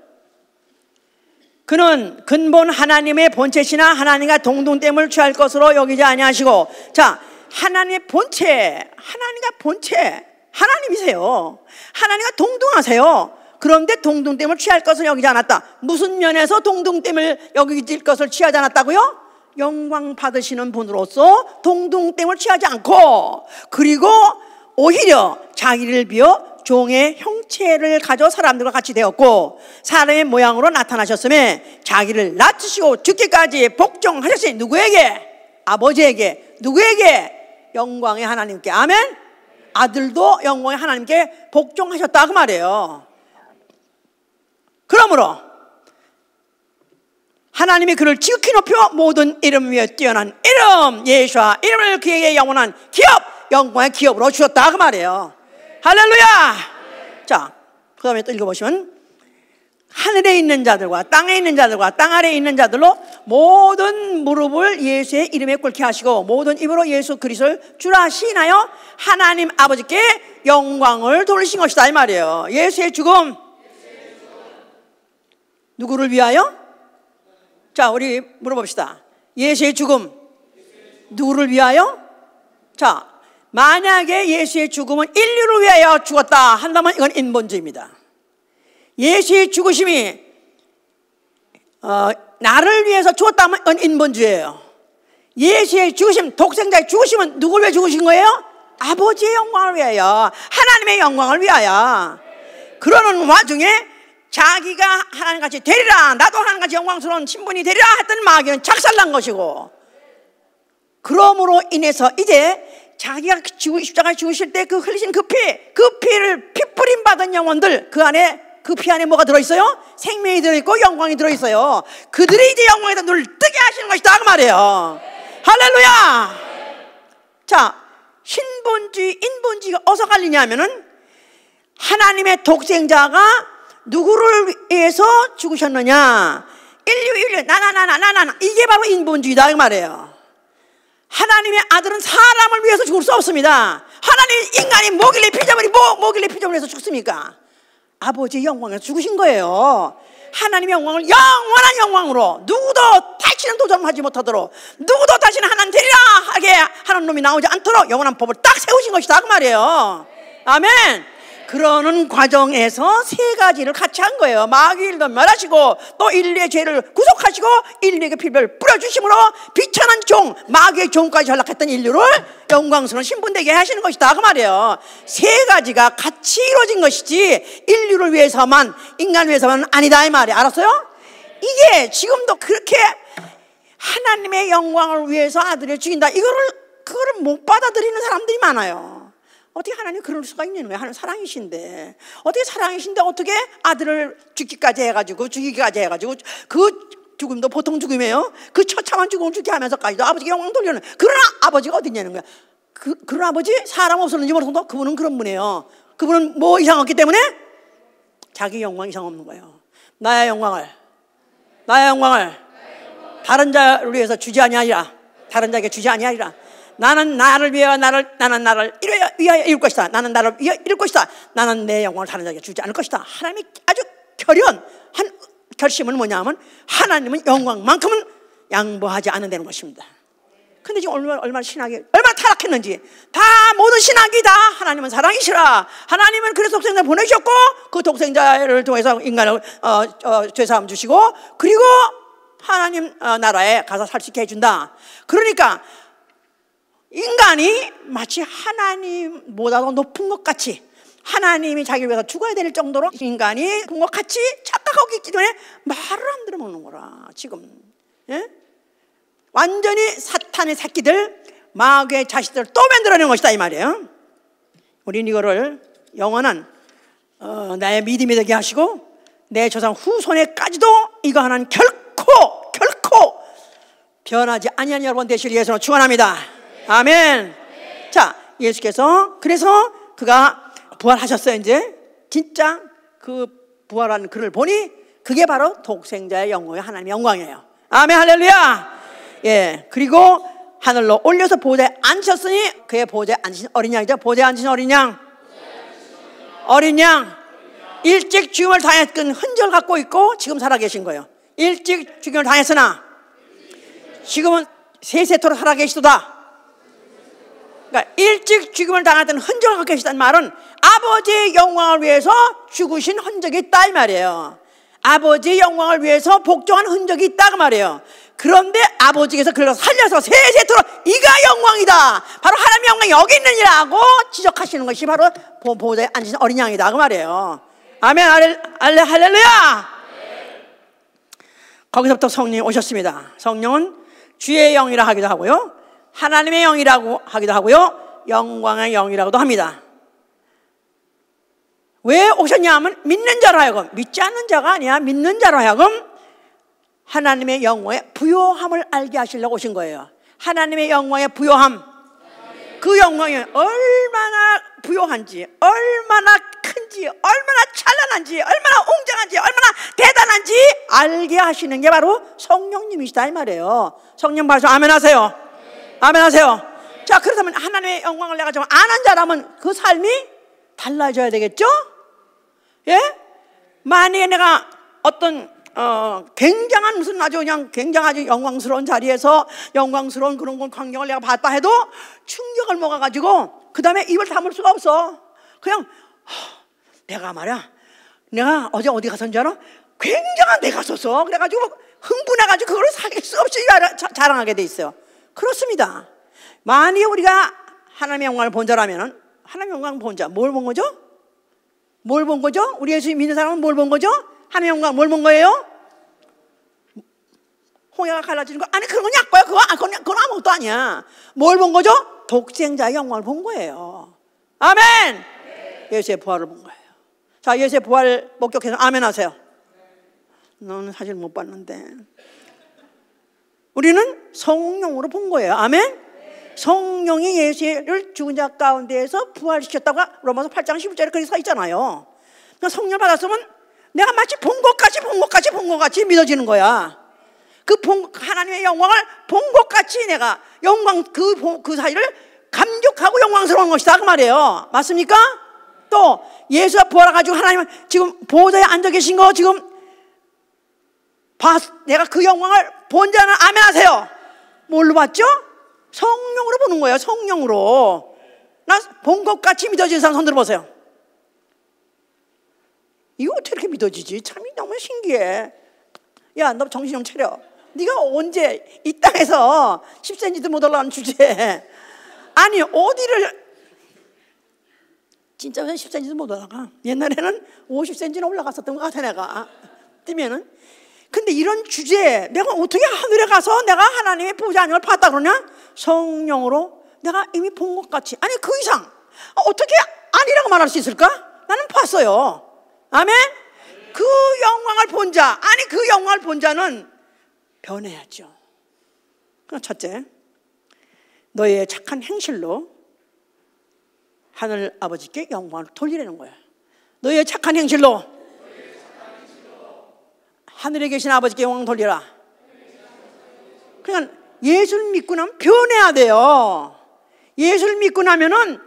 그는 근본 하나님의 본체시나 하나님과 동등됨을 취할 것으로 여기지 아니하시고 자 하나님의 본체 하나님과 본체 하나님이세요. 하나님과 동등하세요. 그런데 동등됨을 취할 것을 여기지 않았다. 무슨 면에서 동등됨을 여기질 것을 취하지 않았다고요? 영광 받으시는 분으로서 동등됨을 취하지 않고 그리고 오히려 자기를 비워 종의 형체를 가져 사람들과 같이 되었고 사람의 모양으로 나타나셨음에 자기를 낮추시고 죽기까지 복종하셨으니 누구에게? 아버지에게. 누구에게? 영광의 하나님께. 아멘. 아들도 영광의 하나님께 복종하셨다 그 말이에요. 그러므로 하나님이 그를 지극히 높여 모든 이름 위에 뛰어난 이름 예수와 이름을 그에게 영원한 기업 영광의 기업으로 주셨다 그 말이에요. 할렐루야. 자, 그 다음에 또 읽어보시면 하늘에 있는 자들과 땅에 있는 자들과 땅 아래에 있는 자들로 모든 무릎을 예수의 이름에 꿇게 하시고 모든 입으로 예수 그리스도를 주라 시인하여 하나님 아버지께 영광을 돌리신 것이다 이 말이에요. 예수의 죽음 누구를 위하여? 자, 우리 물어봅시다. 예수의 죽음 누구를 위하여? 자, 만약에 예수의 죽음은 인류를 위하여 죽었다 한다면 이건 인본주의입니다. 예수의 죽으심이 나를 위해서 죽었다면 이건 인본주의예요. 예수의 죽으심, 독생자의 죽으심은 누구를 위해 죽으신 거예요? 아버지의 영광을 위하여, 하나님의 영광을 위하여. 그러는 와중에 자기가 하나님같이 되리라, 나도 하나님같이 영광스러운 신분이 되리라 했던 마귀는 작살난 것이고, 그러므로 인해서 이제 자기가 십자가에 죽으실 때 그 흘리신 그 피를 피뿌림 받은 영혼들, 그 안에, 그 피 안에 뭐가 들어있어요? 생명이 들어있고 영광이 들어있어요. 그들이 이제 영광에다 눈을 뜨게 하시는 것이다 그 말이에요. 할렐루야. 자, 신본주의, 인본주의가 어디서 갈리냐면은 하나님의 독생자가 누구를 위해서 죽으셨느냐, 인류 나나 이게 바로 인본주의다 그 말이에요. 하나님의 아들은 사람을 위해서 죽을 수 없습니다. 하나님 인간이 뭐길래 피조물이 뭐길래 피조물을 해서 죽습니까? 아버지의 영광에서 죽으신 거예요. 하나님의 영광을 영원한 영광으로 누구도 다시는 도전하지 못하도록, 누구도 다시는 하나님 되리라 하게 하는 놈이 나오지 않도록 영원한 법을 딱 세우신 것이다 그 말이에요. 아멘. 그러는 과정에서 세 가지를 같이 한 거예요. 마귀를 멸하시고 또 인류의 죄를 구속하시고 인류에게 피를 뿌려주심으로 비천한 종, 마귀의 종까지 전락했던 인류를 영광스러운 신분되게 하시는 것이다 그 말이에요. 세 가지가 같이 이루어진 것이지 인류를 위해서만, 인간을 위해서만 아니다 이 말이에요. 알았어요? 이게 지금도 그렇게 하나님의 영광을 위해서 아들을 죽인다, 그거를 못 받아들이는 사람들이 많아요. 어떻게 하나님이 그럴 수가 있는 거예요? 하나님 사랑이신데 어떻게 아들을 죽기까지 해가지고 그 죽음도 보통 죽음이에요. 그 처참한 죽음을 죽게 하면서까지도 아버지께 영광 돌리는 그런 아버지가 어디 있냐는 거야. 그런 아버지 사람 없었는지 모르겠는데 그분은 그런 분이에요. 그분은 뭐 이상 없기 때문에 자기 영광 이상 없는 거예요. 나의 영광을 다른 자를 위해서 주지 아니하리라. 다른 자에게 주지 아니하리라. 나는 나를 위하여 나는 나를 위하여 이룰 것이다. 나는 나를 위하여 이룰 것이다. 나는 내 영광을 다른 자에게 주지 않을 것이다. 하나님이 아주 결연한 결심은 뭐냐면 하나님은 영광만큼은 양보하지 않는다는 것입니다. 근데 지금 얼마나 타락했는지, 다 모든 신학이 다 하나님은 사랑이시라, 하나님은 그래서 독생자를 보내주셨고 그 독생자를 통해서 인간을 죄사함 주시고 그리고 하나님 나라에 가서 살 수 있게 해준다. 그러니까 인간이 마치 하나님보다도 높은 것 같이, 하나님이 자기를 위해서 죽어야 될 정도로 인간이 높은 것 같이 착각하고 있기 때문에 말을 안 들어먹는 거라. 지금 완전히 사탄의 새끼들, 마귀의 자식들을 또 만들어낸 것이다 이 말이에요. 우린 이거를 영원한 나의 믿음이 되게 하시고 내 조상 후손에까지도 이거 하나는 결코 변하지 아니한 여러분 되시길 예수로 축원합니다. 아멘. 자, 예수께서 그래서 그가 부활하셨어요. 이제 진짜 그 부활한 그를 보니 그게 바로 독생자의 영광이 하나님의 영광이에요. 아멘 할렐루야. 예, 그리고 하늘로 올려서 보좌에 앉으셨으니 그의 보좌에 앉으신 어린 양이죠. 보좌에 앉으신 어린 양, 어린 양 일찍 죽음을 당했던 흔적을 갖고 있고 지금 살아계신 거예요. 일찍 죽음을 당했으나 지금은 세세토록 살아계시도다. 그러니까 일찍 죽음을 당했던 흔적을 갖고 계시다는 말은 아버지의 영광을 위해서 죽으신 흔적이 있다 이 말이에요. 아버지의 영광을 위해서 복종한 흔적이 있다 그 말이에요. 그런데 아버지께서 그를 살려서 세세토록 이가 영광이다, 바로 하나님의 영광이 여기 있느니라고 지적하시는 것이 바로 보좌에 앉으신 어린 양이다 그 말이에요. 아멘 할렐루야. 거기서부터 성령이 오셨습니다. 성령은 주의 영이라 하기도 하고요, 하나님의 영이라고 하기도 하고요, 영광의 영이라고도 합니다. 왜 오셨냐 하면 믿는 자로 하여금, 믿지 않는 자가 아니야, 믿는 자로 하여금 하나님의 영광의 부요함을 알게 하시려고 오신 거예요. 하나님의 영광의 부요함, 그 영광이 얼마나 부요한지, 얼마나 큰지, 얼마나 찬란한지, 얼마나 웅장한지, 얼마나 대단한지 알게 하시는 게 바로 성령님이시다 이 말이에요. 성령 받으셔 아멘 하세요. 아멘 하세요. 자, 그렇다면 하나님의 영광을 내가 좀 아는 자라면 그 삶이 달라져야 되겠죠? 예? 만약에 내가 어떤 굉장한 무슨 아주 그냥 굉장히 영광스러운 자리에서 영광스러운 그런 광경을 내가 봤다 해도 충격을 먹어가지고 그 다음에 입을 다물 수가 없어. 그냥 내가 말이야, 내가 어제 어디 갔었는 줄 알아? 굉장한 데 갔었어. 그래가지고 흥분해가지고 그걸 사귈 수 없이 자랑하게 돼 있어요. 그렇습니다. 만약에 우리가 하나님의 영광을 본 자라면은, 하나님의 영광을 본 자 뭘 본 거죠? 뭘 본 거죠? 우리 예수 믿는 사람은 뭘 본 거죠? 하나님의 영광 뭘 본 거예요? 홍해가 갈라지는 거? 아니 그건 약과야. 그건 아무것도 아니야. 뭘 본 거죠? 독생자의 영광을 본 거예요. 아멘. 예수의 부활을 본 거예요. 자, 예수의 부활 목격해서 아멘 하세요. 너는 사실 못 봤는데 우리는 성령으로 본 거예요. 아멘. 성령이 예수를 죽은 자 가운데에서 부활시켰다고 로마서 8장 11절에 그렇게 써 있잖아요. 그러니까 성령 받았으면 내가 마치 본 것 같이 믿어지는 거야. 하나님의 영광을 본 것 같이 내가 영광 그 사실을 감격하고 영광스러운 것이다 그 말이에요. 맞습니까? 또 예수가 부활해가지고 하나님은 지금 보좌에 앉아 계신 거 지금 내가 그 영광을 본 자는 아멘 하세요. 뭘로 봤죠? 성령으로 보는 거예요. 성령으로. 나 본 것 같이 믿어지는 사람 손 들어보세요. 이거 어떻게 이렇게 믿어지지? 참 너무 신기해. 야, 너 정신 좀 차려. 네가 언제 이 땅에서 10cm도 못 올라가는 주제에 아니 어디를 진짜 왜 10cm도 못 올라가? 옛날에는 50cm는 올라갔었던 것 같아 내가 뛰면은. 근데 이런 주제에 내가 어떻게 하늘에 가서 내가 하나님의 보좌 안을 봤다 그러냐? 성령으로 내가 이미 본 것 같이. 아니 그 이상 어떻게 아니라고 말할 수 있을까? 나는 봤어요. 아멘. 그 영광을 본 자, 아니 그 영광을 본 자는 변해야죠. 그럼 첫째, 너의 착한 행실로 하늘 아버지께 영광을 돌리라는 거야. 너의 착한 행실로 하늘에 계신 아버지께 영광 돌리라. 그러니까 예수를 믿고 나면 변해야 돼요. 예수를 믿고 나면은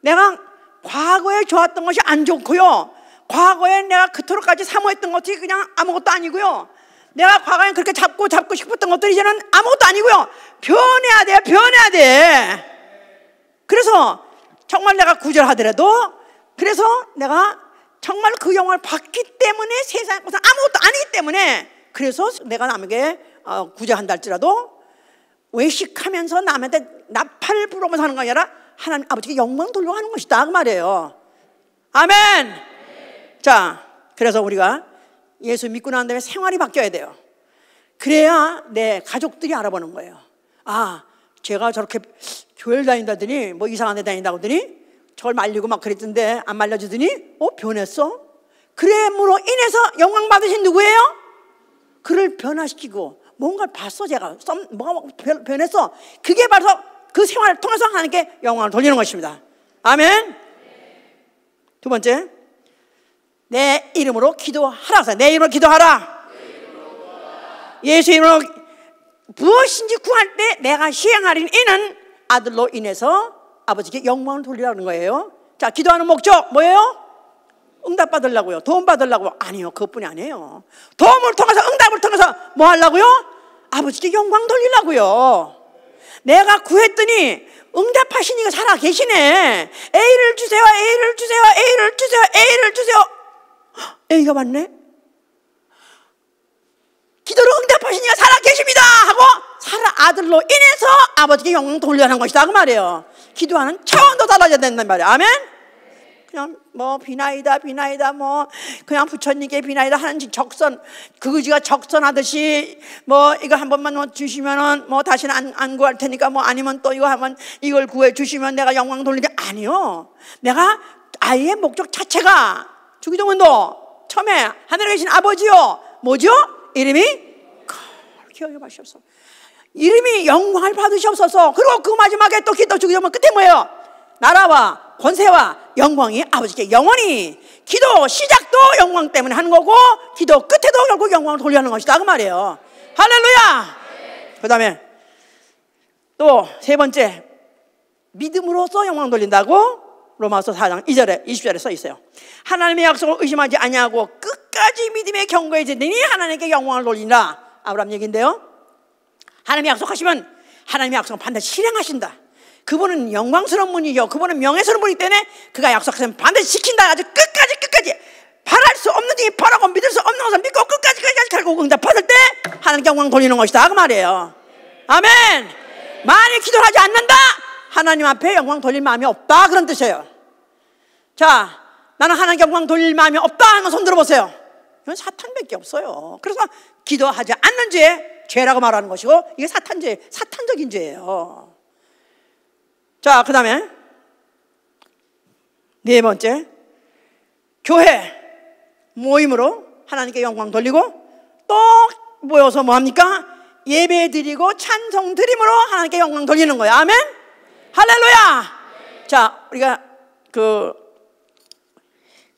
내가 과거에 좋았던 것이 안 좋고요, 과거에 내가 그토록까지 사모했던 것이 그냥 아무것도 아니고요, 내가 과거에 그렇게 잡고 싶었던 것들이 이제는 아무것도 아니고요, 변해야 돼, 변해야 돼. 그래서 정말 내가 구절하더라도, 그래서 내가 정말 그 영광을 받기 때문에 세상 것은 아무것도 아니기 때문에, 그래서 내가 남에게 구제한다 할지라도 외식하면서 남한테 나팔 부르면서 하는 거 아니라 하나님 아버지께 영광 돌려고 하는 것이다 그 말이에요. 아멘. 자, 그래서 우리가 예수 믿고 난 다음에 생활이 바뀌어야 돼요. 그래야 내 가족들이 알아보는 거예요. 아, 제가 저렇게 교회를 다닌다더니 뭐 이상한 데 다닌다고 하더니 저걸 말리고 막 그랬던데 안 말려주더니 변했어? 그램으로 인해서 영광 받으신 누구예요? 그를 변화시키고 뭔가를 봤어. 제가 뭐가 변했어. 그게 바로 그 생활을 통해서 하나님께 영광을 돌리는 것입니다. 아멘. 두 번째, 내 이름으로 기도하라. 내 이름으로 기도하라. 예수 이름으로 무엇인지 구할 때 내가 시행하리니 이는 아들로 인해서 아버지께 영광을 돌리라는 거예요. 자, 기도하는 목적 뭐예요? 응답 받으려고요. 도움 받으려고. 아니요, 그것뿐이 아니에요. 도움을 통해서, 응답을 통해서 뭐 하려고요? 아버지께 영광 돌리려고요. 내가 구했더니 응답하신 이가 살아 계시네. A를 주세요, A를 주세요, A를 주세요, A를 주세요. A가 맞네? 기도로 응답하신 이가 살아 계십니다 하고 아들로 인해서 아버지께 영광 돌리라는 것이다 그 말이에요. 기도하는 차원도 달라져야 된단 말이에요. 아멘? 그냥 뭐 비나이다 뭐 그냥 부처님께 비나이다 하는 적선, 그거지가 적선하듯이 뭐 이거 한 번만 뭐 주시면은 뭐 다시는 안 구할 테니까 뭐 아니면 또 이거 하면 이걸 구해 주시면 내가 영광 돌리게. 아니요, 내가 아이의 목적 자체가 주기도문도 처음에 하늘에 계신 아버지요 뭐죠? 이름이 기억해 마시옵소서. 이름이 영광을 받으시옵소서. 그리고 그 마지막에 또 기도 주기도문 끝에 뭐예요? 나라와 권세와 영광이 아버지께 영원히. 기도 시작도 영광 때문에 하는 거고 기도 끝에도 결국 영광을 돌려는 것이다 그 말이에요. 할렐루야. 그 다음에 또 세 번째, 믿음으로써 영광 돌린다고 로마서 4장 2절에 20절에 써 있어요. 하나님의 약속을 의심하지 아니하고 끝까지 믿음의 경고에 지더니 하나님께 영광을 돌린다. 아브라함 얘기인데요. 하나님의 약속하시면 하나님의 약속은 반드시 실행하신다. 그분은 영광스러운 분이죠. 그분은 명예스러운 분이기 때문에 그가 약속하시면 반드시 지킨다. 아주 끝까지 바랄 수 없는 중에 바라고 믿을 수 없는 것을 믿고 끝까지 결국 응답받을 때 하나님께 영광 돌리는 것이다 그 말이에요. 아멘. 만일 기도를 하지 않는다, 하나님 앞에 영광 돌릴 마음이 없다 그런 뜻이에요. 자, 나는 하나님께 영광 돌릴 마음이 없다 하는 거 손 들어보세요. 이건 사탄밖에 없어요. 그래서 기도하지 않는 죄, 죄라고 말하는 것이고 이게 사탄적인 죄예요. 자, 그 다음에 네 번째, 교회 모임으로 하나님께 영광 돌리고 또 모여서 뭐합니까? 예배 드리고 찬송 드림으로 하나님께 영광 돌리는 거예요. 아멘. 할렐루야. 자, 우리가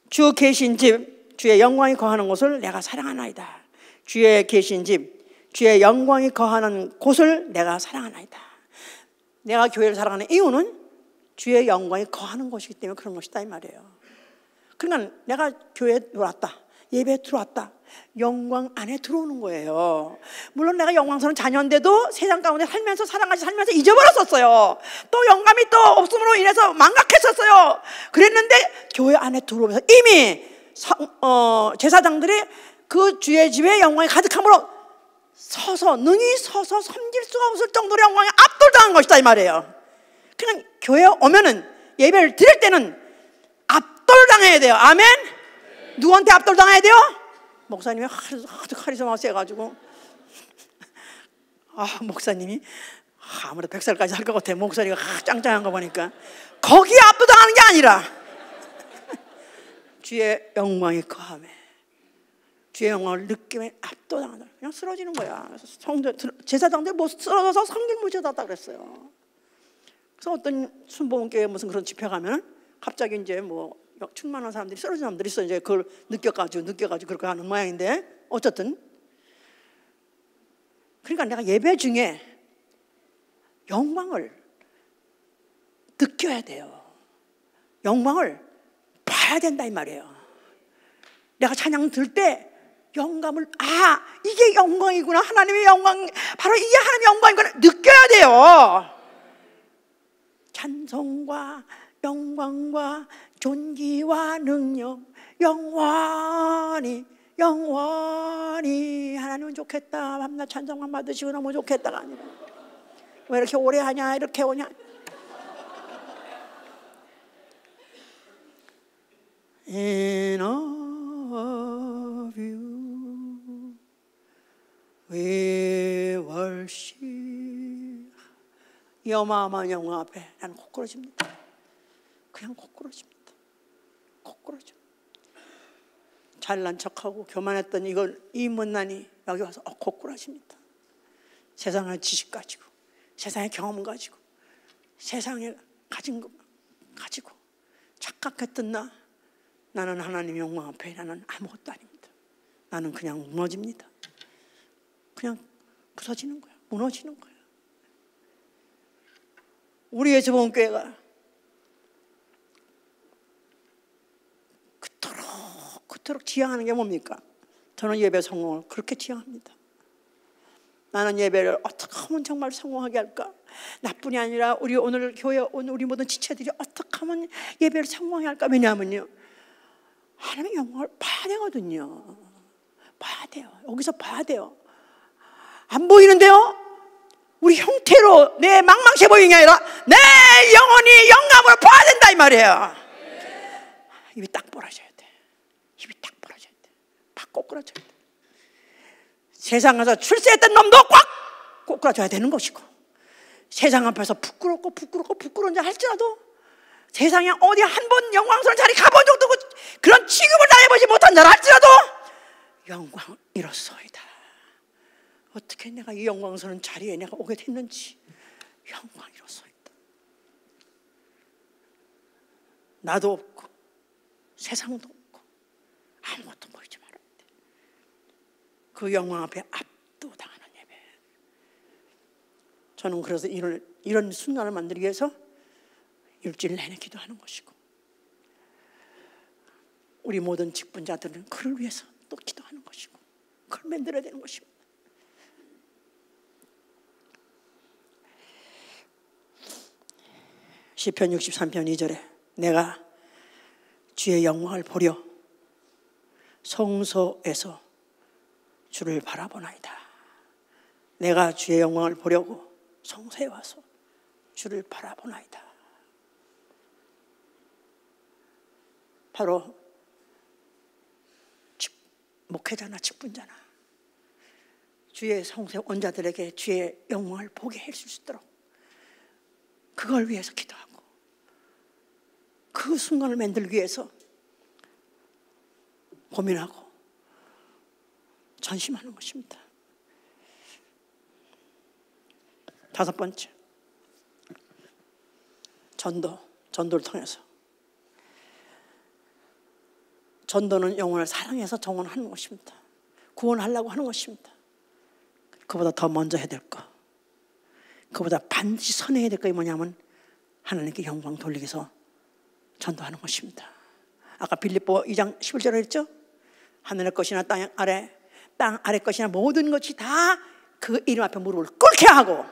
주 계신 집, 주의 영광이 거하는 곳을 내가 사랑하나이다. 주의 계신 집, 주의 영광이 거하는 곳을 내가 사랑하나이다. 내가 교회를 사랑하는 이유는 주의 영광이 거하는 곳이기 때문에 그런 것이다 이 말이에요. 그러니까 내가 교회에 들어왔다, 예배에 들어왔다, 영광 안에 들어오는 거예요. 물론 내가 영광스러운 자녀인데도 세상 가운데 살면서 사랑하지 살면서 잊어버렸었어요. 또 영감이 또 없음으로 인해서 망각했었어요. 그랬는데 교회 안에 들어오면서 이미 제사장들이 그 주의 집에 영광이 가득함으로 능히 서서 섬길 수가 없을 정도로 영광에 압도당한 것이다 이 말이에요. 그러니까 교회에 오면은 예배를 드릴 때는 압도당해야 돼요. 아멘. 누구한테 압도당해야 돼요? 목사님이 하도 카리스마가 세가지고 목사님이 아무래도 100살까지 할 것 같아. 목소리가 짱짱한 거 보니까 거기에 압도당하는 게 아니라 주의 영광이 거함에 주의 영광을 느끼면 압도당한다. 그냥 쓰러지는 거야. 제사장들 뭐 쓰러져서 성길무지하다 그랬어요. 그래서 어떤 순복음교회 무슨 그런 집회 가면 갑자기 이제 뭐 충만한 사람들이 쓰러진 사람들이 있어. 이제 그걸 느껴가지고 그렇게 하는 모양인데 어쨌든 그러니까 내가 예배 중에 영광을 느껴야 돼요. 영광을 봐야 된다 이 말이에요. 내가 찬양 들 때 영감을 이게 영광이구나. 하나님의 영광, 바로 이게 하나님의 영광이구나 느껴야 돼요. 찬송과 영광과 존귀와 능력 영원히 하나님은 좋겠다. 밤낮 찬송만 받으시고 너무 좋겠다가 아니라 왜 이렇게 오래 하냐, 이렇게 오냐. In all of you we worship 이 어마어마한 영광 앞에 나는 고꾸라집니다. 그냥 고꾸라집니다. 고꾸라져. 잘난 척하고 교만했던 이 못난이 여기 와서 고꾸라집니다. 세상의 지식 가지고, 세상의 경험 가지고, 세상에 가진 것 가지고 착각했던 나는 하나님의 영광 앞에 나는 아무것도 아닙니다. 나는 그냥 무너집니다. 그냥 부서지는 거야. 무너지는 거야. 우리 예수봉교회가 그토록 지향하는 게 뭡니까? 저는 예배 성공을 그렇게 지향합니다. 나는 예배를 어떻게 하면 정말 성공하게 할까? 나뿐이 아니라 우리 오늘 교회 온 우리 모든 지체들이 어떻게 하면 예배를 성공하게 할까? 왜냐하면요, 하나님의 영광을 봐야 되거든요. 봐야 돼요. 여기서 봐야 돼요. 안 보이는데요? 우리 형태로 내 망망치 보이는 게 아니라 내 영혼이 영감으로 봐야 된다 이 말이에요. 입이 딱 벌어져야 돼. 입이 딱 벌어져야 돼. 팍 꼬꾸라져야 돼. 세상에서 출세했던 놈도 꽉 꼬꾸라져야 되는 것이고, 세상 앞에서 부끄러운지 할지라도 세상에 어디 한 번 영광스러운 자리 가본 적도 없고 그런 취급을 당해보지 못한 자라 할지라도 영광 이렇소이다. 어떻게 내가 이 영광스러운 자리에 내가 오게 됐는지 영광 이렇소이다. 나도 없고 세상도 없고 아무것도 보이지 말아야 돼. 그 영광 앞에 압도당하는 예배. 저는 그래서 이런 순간을 만들기 위해서 일주일 내내 기도하는 것이고, 우리 모든 직분자들은 그를 위해서 또 기도하는 것이고, 그걸 만들어야 되는 것입니다. 시편 63편 2절에 내가 주의 영광을 보려 성소에서 주를 바라보나이다. 내가 주의 영광을 보려고 성소에 와서 주를 바라보나이다. 바로 목회자나 직분자나 주의 성소에 온 자들에게 주의 영광을 보게 해줄 수 있도록 그걸 위해서 기도하고, 그 순간을 만들기 위해서 고민하고 전심하는 것입니다. 다섯 번째, 전도를 통해서. 전도는 영혼을 사랑해서 정원하는 것입니다. 구원하려고 하는 것입니다. 그보다 더 먼저 해야 될 거, 그보다 반드시 선해야 될 것이 뭐냐면 하나님께 영광 돌리기 위해서 전도하는 것입니다. 아까 빌립보 2장 11절에 했죠? 하늘의 것이나 땅 아래 것이나 모든 것이 다 그 이름 앞에 무릎을 꿇게 하고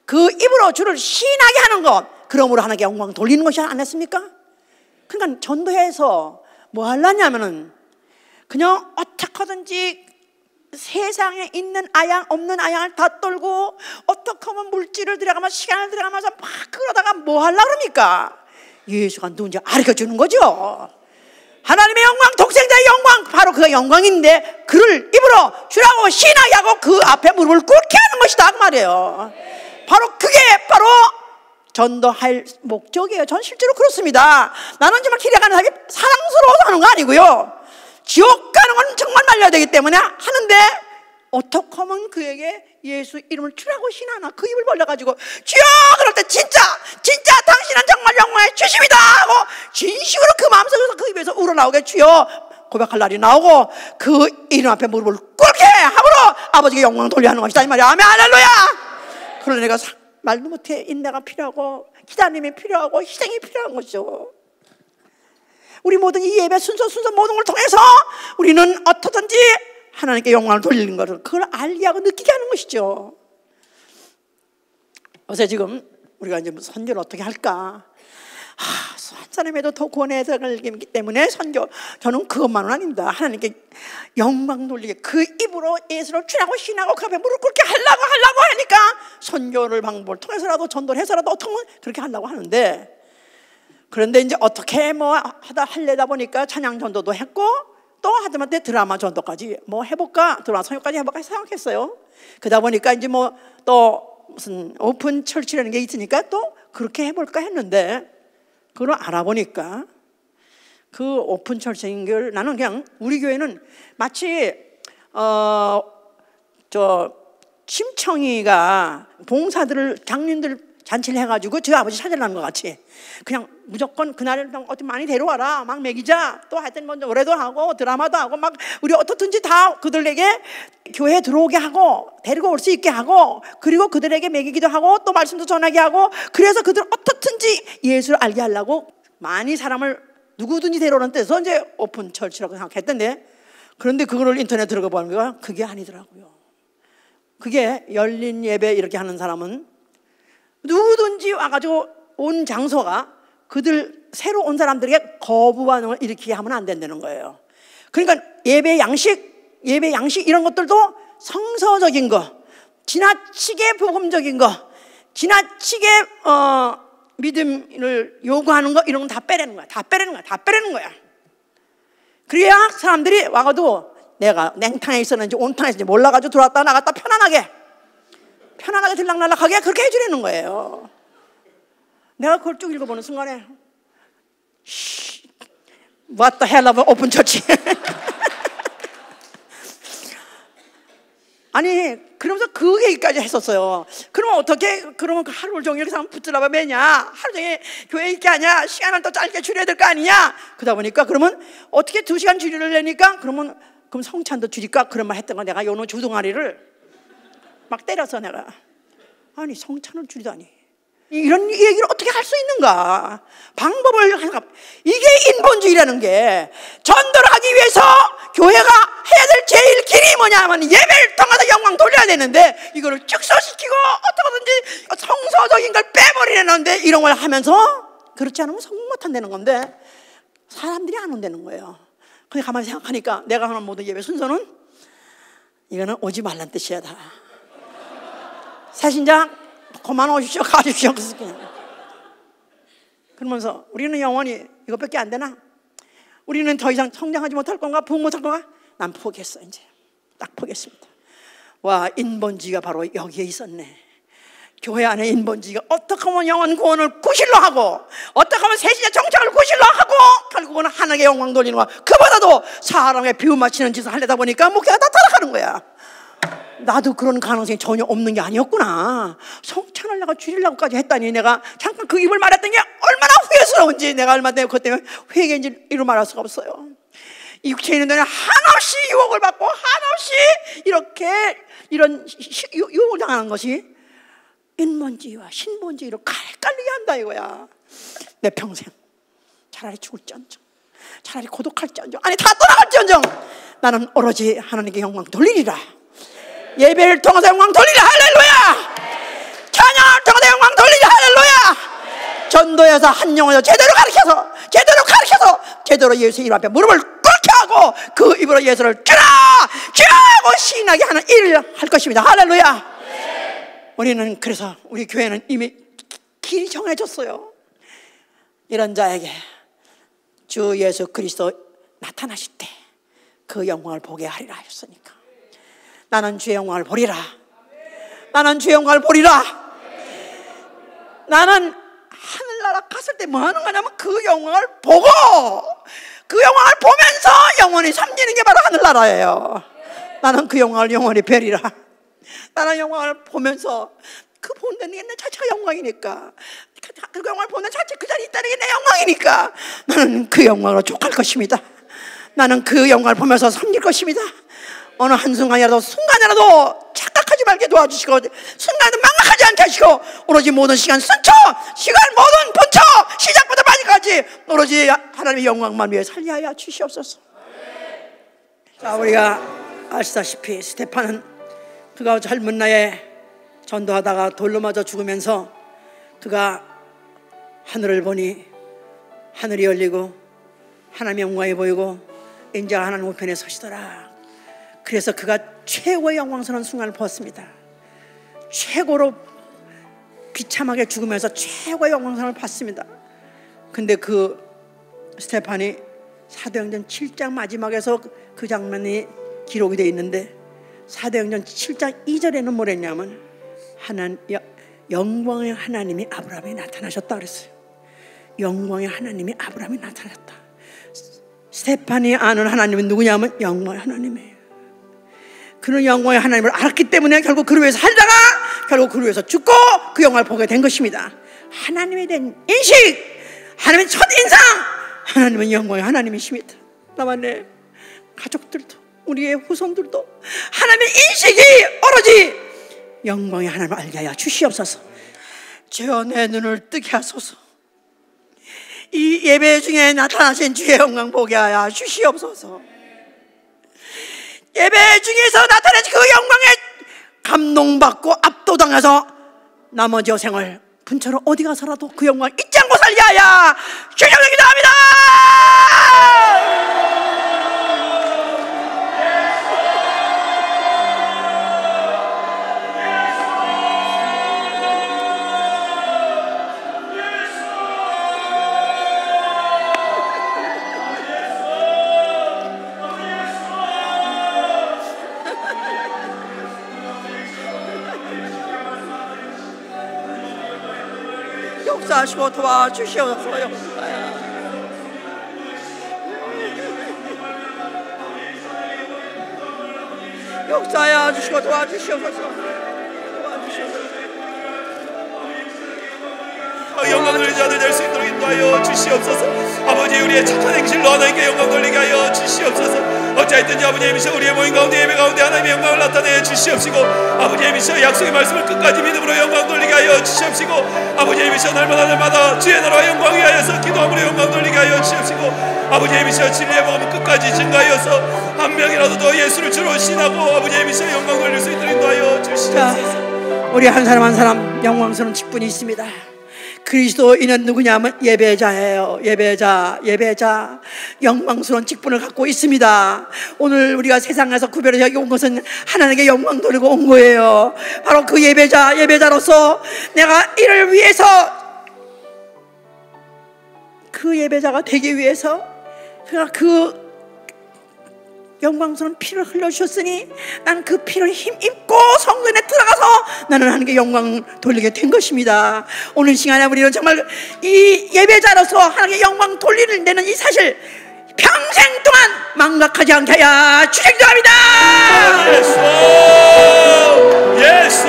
그 입으로 주를 신하게 하는 것, 그러므로 하나님께 영광 돌리는 것이 아니었습니까? 그러니까 전도해서 뭐 하려냐면은 그냥 어떻게 하든지 세상에 있는 아양 없는 아양을 다 떨고 어떻게 하면 물질을 들여가면서 시간을 들여가면서 막 그러다가 뭐 하려고 그럽니까? 예수가 누군지 가르쳐주는 거죠. 하나님의 영광, 독생자의 영광, 바로 그 영광인데 그를 입으로 주라고 신하게 하고 그 앞에 무릎을 꿇게 하는 것이다 그 말이에요. 바로 그게 바로 전도할 목적이에요. 전 실제로 그렇습니다. 나는 정말 기대가는 사람이 사랑스러워서 하는 거 아니고요, 지옥 가는 건 정말 말려야 되기 때문에 하는데, 어떻게 하면 그에게 예수 이름을 주라고 신하나 그 입을 벌려가지고 주여 그럴 때 진짜 당신은 정말 영광의 주심이다 하고 진심으로 그 마음속에서 그 입에서 우러나오게 주여 고백할 날이 나오고 그 이름 앞에 무릎을 꿇게 함으로 아버지께 영광 돌려 하는 것이다 이 말이야. 아멘 할렐루야. 그러나 내가 말도 못해 인내가 필요하고 기다림이 필요하고 희생이 필요한 것이죠. 우리 모든 이 예배 순서 모든 걸 통해서 우리는 어떻든지 하나님께 영광을 돌리는 것을 그걸 알게 하고 느끼게 하는 것이죠. 어제 지금 우리가 이제 선교를 어떻게 할까? 한 사람에도 더 구원해서 걸리기 때문에 선교, 저는 그것만은 아닙니다. 하나님께 영광 돌리게 그 입으로 예수를 주라고 신하고 그 앞에 무릎 꿇게 하려고 하니까 선교를 방법을 통해서라도 전도를 해서라도 어떻게 그렇게 하려고 하는데, 그런데 이제 어떻게 뭐 하려다 보니까 찬양 전도도 했고 또 하다못해 드라마 전도까지 뭐 해볼까, 드라마 선교까지 해볼까 생각했어요. 그러다 보니까 이제 뭐 또 무슨 오픈 철치라는 게 있으니까 또 그렇게 해볼까 했는데 그걸 알아보니까 그 오픈 철치인 걸 나는 그냥 우리 교회는 마치 심청이가 봉사들을 장님들 잔치를 해가지고 저 아버지 찾으려는 것 같이 그냥 무조건 그날을 어디 많이 데려와라 막 먹이자 또 하여튼 뭐 노래도 하고 드라마도 하고 막 우리 어떻든지 다 그들에게 교회에 들어오게 하고 데리고 올 수 있게 하고 그리고 그들에게 먹이기도 하고 또 말씀도 전하게 하고 그래서 그들 어떻든지 예수를 알게 하려고 많이 사람을 누구든지 데려오는 데서 이제 오픈 철치라고 생각했던데 그런데 그거를 인터넷 들어가 보니까 그게 아니더라고요. 그게 열린 예배 이렇게 하는 사람은 누구든지 와가지고 온 장소가 그들 새로 온 사람들에게 거부 반응을 일으키게 하면 안 된다는 거예요. 그러니까 예배 양식 이런 것들도 성서적인 거, 지나치게 복음적인 거, 지나치게 믿음을 요구하는 거 이런 건 다 빼내는 거야. 다 빼내는 거야. 그래야 사람들이 와가도 내가 냉탕에 있었는지 온탕에 있었는지 몰라가지고 들어왔다 나갔다 편안하게 들락날락하게 그렇게 해주려는 거예요. 내가 그걸 쭉 읽어보는 순간에 What the hell of an open church. 아니 그러면서 그 얘기까지 했었어요. 그러면 어떻게 그러면 하루 종일 이렇게 사람 붙들어봐 매냐 하루 종일 교회에 있게 하냐 시간을 더 짧게 줄여야 될 거 아니냐 그러다 보니까 그러면 어떻게 2시간 줄이를 내니까 그럼 성찬도 줄일까 그런 말 했던 거 내가 요놈 주둥아리를 막 때려서 내가 아니 성찬을 줄이다니 이런 얘기를 어떻게 할 수 있는가 방법을 이게 인본주의라는 게 전도를 하기 위해서 교회가 해야 될 제일 길이 뭐냐면 예배를 통해서 영광 돌려야 되는데 이거를 축소시키고 어떻게든지 성서적인 걸 빼버리려는데 이런 걸 하면서 그렇지 않으면 성공 못 한다는 건데 사람들이 안 온다는 거예요. 근데 가만히 생각하니까 내가 하는 모든 예배 순서는 이거는 오지 말란 뜻이야 다. 새신자 그만 오십시오 가십시오 그러면서 우리는 영원히 이것밖에 안 되나? 우리는 더 이상 성장하지 못할 건가? 부흥 못할 건가? 난 포기했어 이제 딱 포기했습니다. 와 인본주의가 바로 여기에 있었네. 교회 안에 인본주의가 어떻게 하면 영원 구원을 구실로 하고 어떻게 하면 세신의 정착을 구실로 하고 결국은 하나님의 영광 돌리는 거야. 그보다도 사람의 비유 맞추는 짓을 하려다 보니까 목회가 다 타락하는 거야. 나도 그런 가능성이 전혀 없는 게 아니었구나. 성찬을 내가 줄이려고까지 했다니 내가 잠깐 그 입을 말했던 게 얼마나 후회스러운지 내가 얼마 전에 그것 때문에 회개인지 이루 말할 수가 없어요. 이 육체에 있는 데는 한없이 유혹을 받고 한없이 이렇게 이런 유혹을 당하는 것이 인본주의와 신본주의로 갈리게 한다 이거야. 내 평생 차라리 죽을지언정 차라리 고독할지언정 아니 다 떠나갈지언정 나는 오로지 하나님께 영광 돌리리라. 예배를 통해서 영광 돌리라 할렐루야. 찬양을 통해서 영광 돌리라 할렐루야. 전도해서 한 영혼을 제대로 가르쳐서 제대로 예수 이름 앞에 무릎을 꿇게 하고 그 입으로 예수를 주라 시인하게 하는 일을 할 것입니다. 할렐루야. 우리는 그래서 우리 교회는 이미 길이 정해졌어요. 이런 자에게 주 예수 그리스도 나타나실 때 그 영광을 보게 하리라 하셨으니까 나는 주의 영광을 보리라. 나는 주의 영광을 보리라. 나는 하늘나라 갔을 때 뭐 하는 거냐면 그 영광을 보고 그 영광을 보면서 영원히 삼지는 게 바로 하늘나라예요. 나는 그 영광을 영원히 뵈리라. 나는 영광을 보면서 그 보는 게 내 자체가 영광이니까 그 영광을 보는 자체 그 자리에 있다는 게 내 영광이니까 나는 그 영광으로 족할 것입니다. 나는 그 영광을 보면서 섬길 것입니다. 어느 한순간이라도 순간이라도 착각하지 말게 도와주시고 순간에도 망각하지 않게 하시고 오로지 모든 시간 순초 시간 모든 분초 시작부터 마지막까지 오로지 하나님의 영광만 위해 살게 하여 주시옵소서. 자 우리가 아시다시피 스테판은 그가 젊은 나이에 전도하다가 돌로 맞아 죽으면서 그가 하늘을 보니 하늘이 열리고 하나님의 영광이 보이고 인자가 하나님 우편에 서시더라. 그래서 그가 최고의 영광스러운 순간을 보았습니다. 최고로 비참하게 죽으면서 최고의 영광스러움을 봤습니다. 근데 그 스테판이 사도행전 7장 마지막에서 그 장면이 기록이 되어 있는데 사도행전 7장 2절에는 뭐랬냐면 영광의 하나님이 아브라함에 나타나셨다 그랬어요. 영광의 하나님이 아브라함에 나타났다. 스테판이 아는 하나님은 누구냐면 영광의 하나님이에요. 그는 영광의 하나님을 알았기 때문에 결국 그를 위해서 살다가 결국 그를 위해서 죽고 그 영광을 보게 된 것입니다. 하나님에 대한 인식, 하나님의 첫인상, 하나님은 영광의 하나님이십니다. 나와 내 가족들도 우리의 후손들도 하나님의 인식이 오로지 영광의 하나님을 알게 하여 주시옵소서. 주여 내 눈을 뜨게 하소서. 이 예배 중에 나타나신 주의 영광 보게 하여 주시옵소서. 예배 중에서 나타나신 그 영광에 감동받고 압도당해서 나머지 여생을 분처럼 어디 가서라도 그 영광을 잊지 않고 살게 하여 주님을 기도합니다. 역사하시고 도와주시옵소서. 역사하여 주시고 도와주시옵소서. 영광을 자들 될 수 있도록 인도하여 주시옵소서. 아버지 우리의 착한 행실로 하나님께 영광 돌리게 하여 주시옵소서. 어찌하였든지 아버지의 미셔 우리의 모임 가운데 예배 가운데 하나님의 영광을 나타내 주시옵시고 아버지의 미셔 약속의 말씀을 끝까지 믿음으로 영광 돌리게 하여 주시옵시고 아버지의 미셔 날마다 주의 나라와 영광 위하여서 기도함으로 영광 돌리게 하여 주시옵시고 아버지의 미셔 진리의 복음을 끝까지 증가하여서 한 명이라도 더 예수를 주로 신하고 아버지의 미셔 영광 돌릴 수 있도록 인도하여 주시옵소서. 우리 한 사람 한 사람 영광스러운 직분이 있습니다. 그리스도인은 누구냐면 예배자예요. 예배자 영광스러운 직분을 갖고 있습니다. 오늘 우리가 세상에서 구별해서 온 것은 하나님께 영광 돌리고 온 거예요. 바로 그 예배자로서 내가 이를 위해서 그 예배자가 되기 위해서 그 영광스러운 피를 흘려주셨으니 난 그 피를 힘입고 성전에 들어가서 나는 하나님께 영광 돌리게 된 것입니다. 오늘 시간에 우리는 정말 이 예배자로서 하나님께 영광 돌리는 데는 이 사실 평생 동안 망각하지 않게 하여 주시옵소서. 예수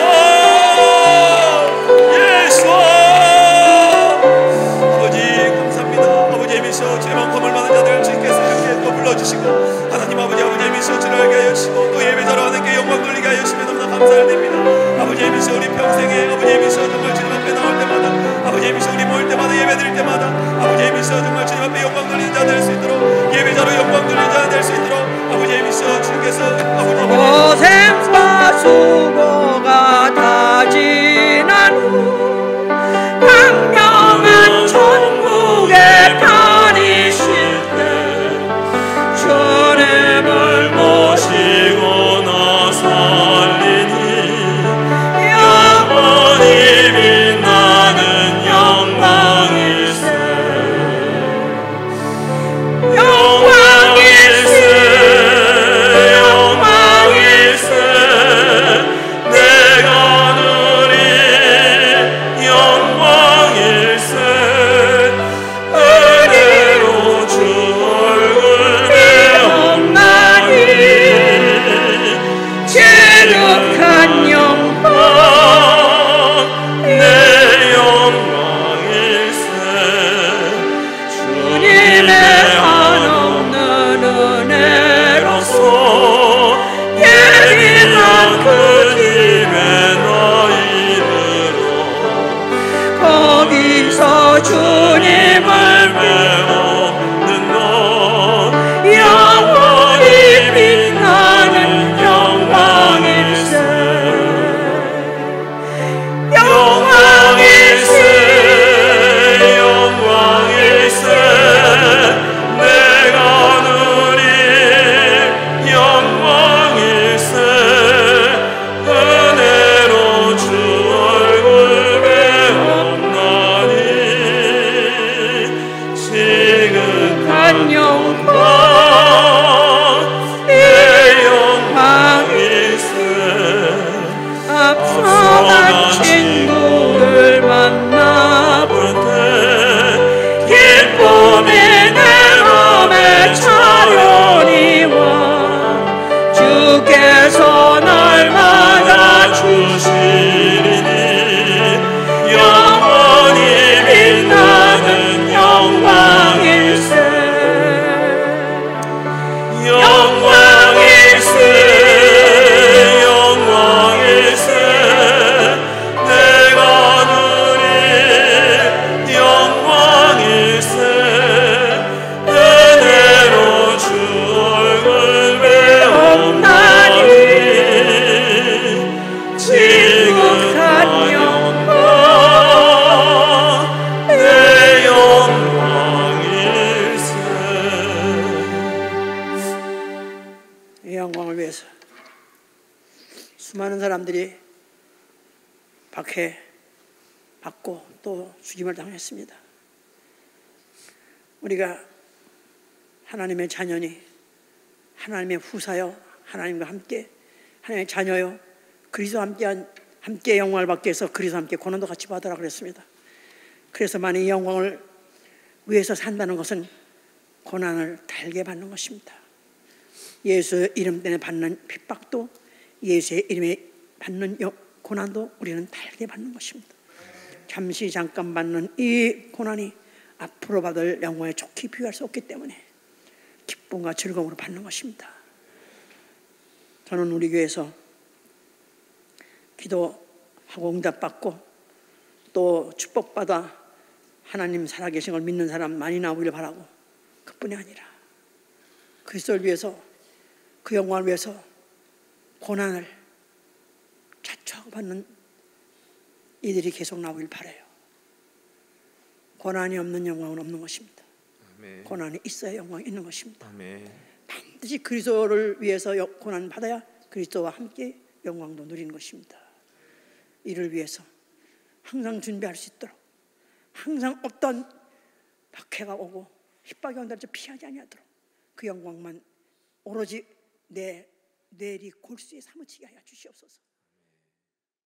아버지 감사합니다. 아버지의 미셔 죄만 거물 많은 자들 주님께서 이렇게 또 불러주시고 하나님 아버지의 미셔 주를 알게 하여 주시고 또 예배자로 하나님께 영광 돌리게 하여 주시면 너무나 감사를 드립니다. 아버지의 미셔 우리 평생에 아버지의 미셔 정말 주님 앞에 나올 때마다 아버지의 미셔 우리 모일 때마다 예배 드릴 때마다 아버지의 미셔 정말 주님 앞에 영광 돌리는 자 될 수 있도록 예배자로 영광 돌리는 자 될 수 있도록 아버지의 미셔 주님께서 고생과 수고가 다 지난 후 광명한 천국에 다니실 때 주님을 모시고 나 살리니 영원히 빛나는 영광일세. 박해 받고 또 죽임을 당했습니다. 우리가 하나님의 자녀니, 하나님의 후사여, 하나님과 함께 하나님의 자녀요, 그리스도와 함께 영광을 받기 위해서 그리스도와 함께 고난도 같이 받으라 그랬습니다. 그래서 만약 이 영광을 위해서 산다는 것은 고난을 달게 받는 것입니다. 예수의 이름 때문에 받는 핍박도, 예수의 이름에 받는 고난도 우리는 달게 받는 것입니다. 잠시 잠깐 받는 이 고난이 앞으로 받을 영광에 좋게 비교할 수 없기 때문에 기쁨과 즐거움으로 받는 것입니다. 저는 우리 교회에서 기도하고 응답받고 또 축복받아 하나님 살아계신 걸 믿는 사람 많이 나오기를 바라고, 그뿐이 아니라 그리스도를 위해서, 그 영광을 위해서 고난을 자초하고 받는 이들이 계속 나오길 바라요. 고난이 없는 영광은 없는 것입니다. 아멘. 고난이 있어야 영광이 있는 것입니다. 아멘. 반드시 그리스도를 위해서 고난 받아야 그리스도와 함께 영광도 누리는 것입니다. 이를 위해서 항상 준비할 수 있도록, 항상 어떤 박해가 오고 핍박이 온다고 피하지 아니하도록 그 영광만 오로지 내 뇌리 골수에 사무치게 하여 주시옵소서.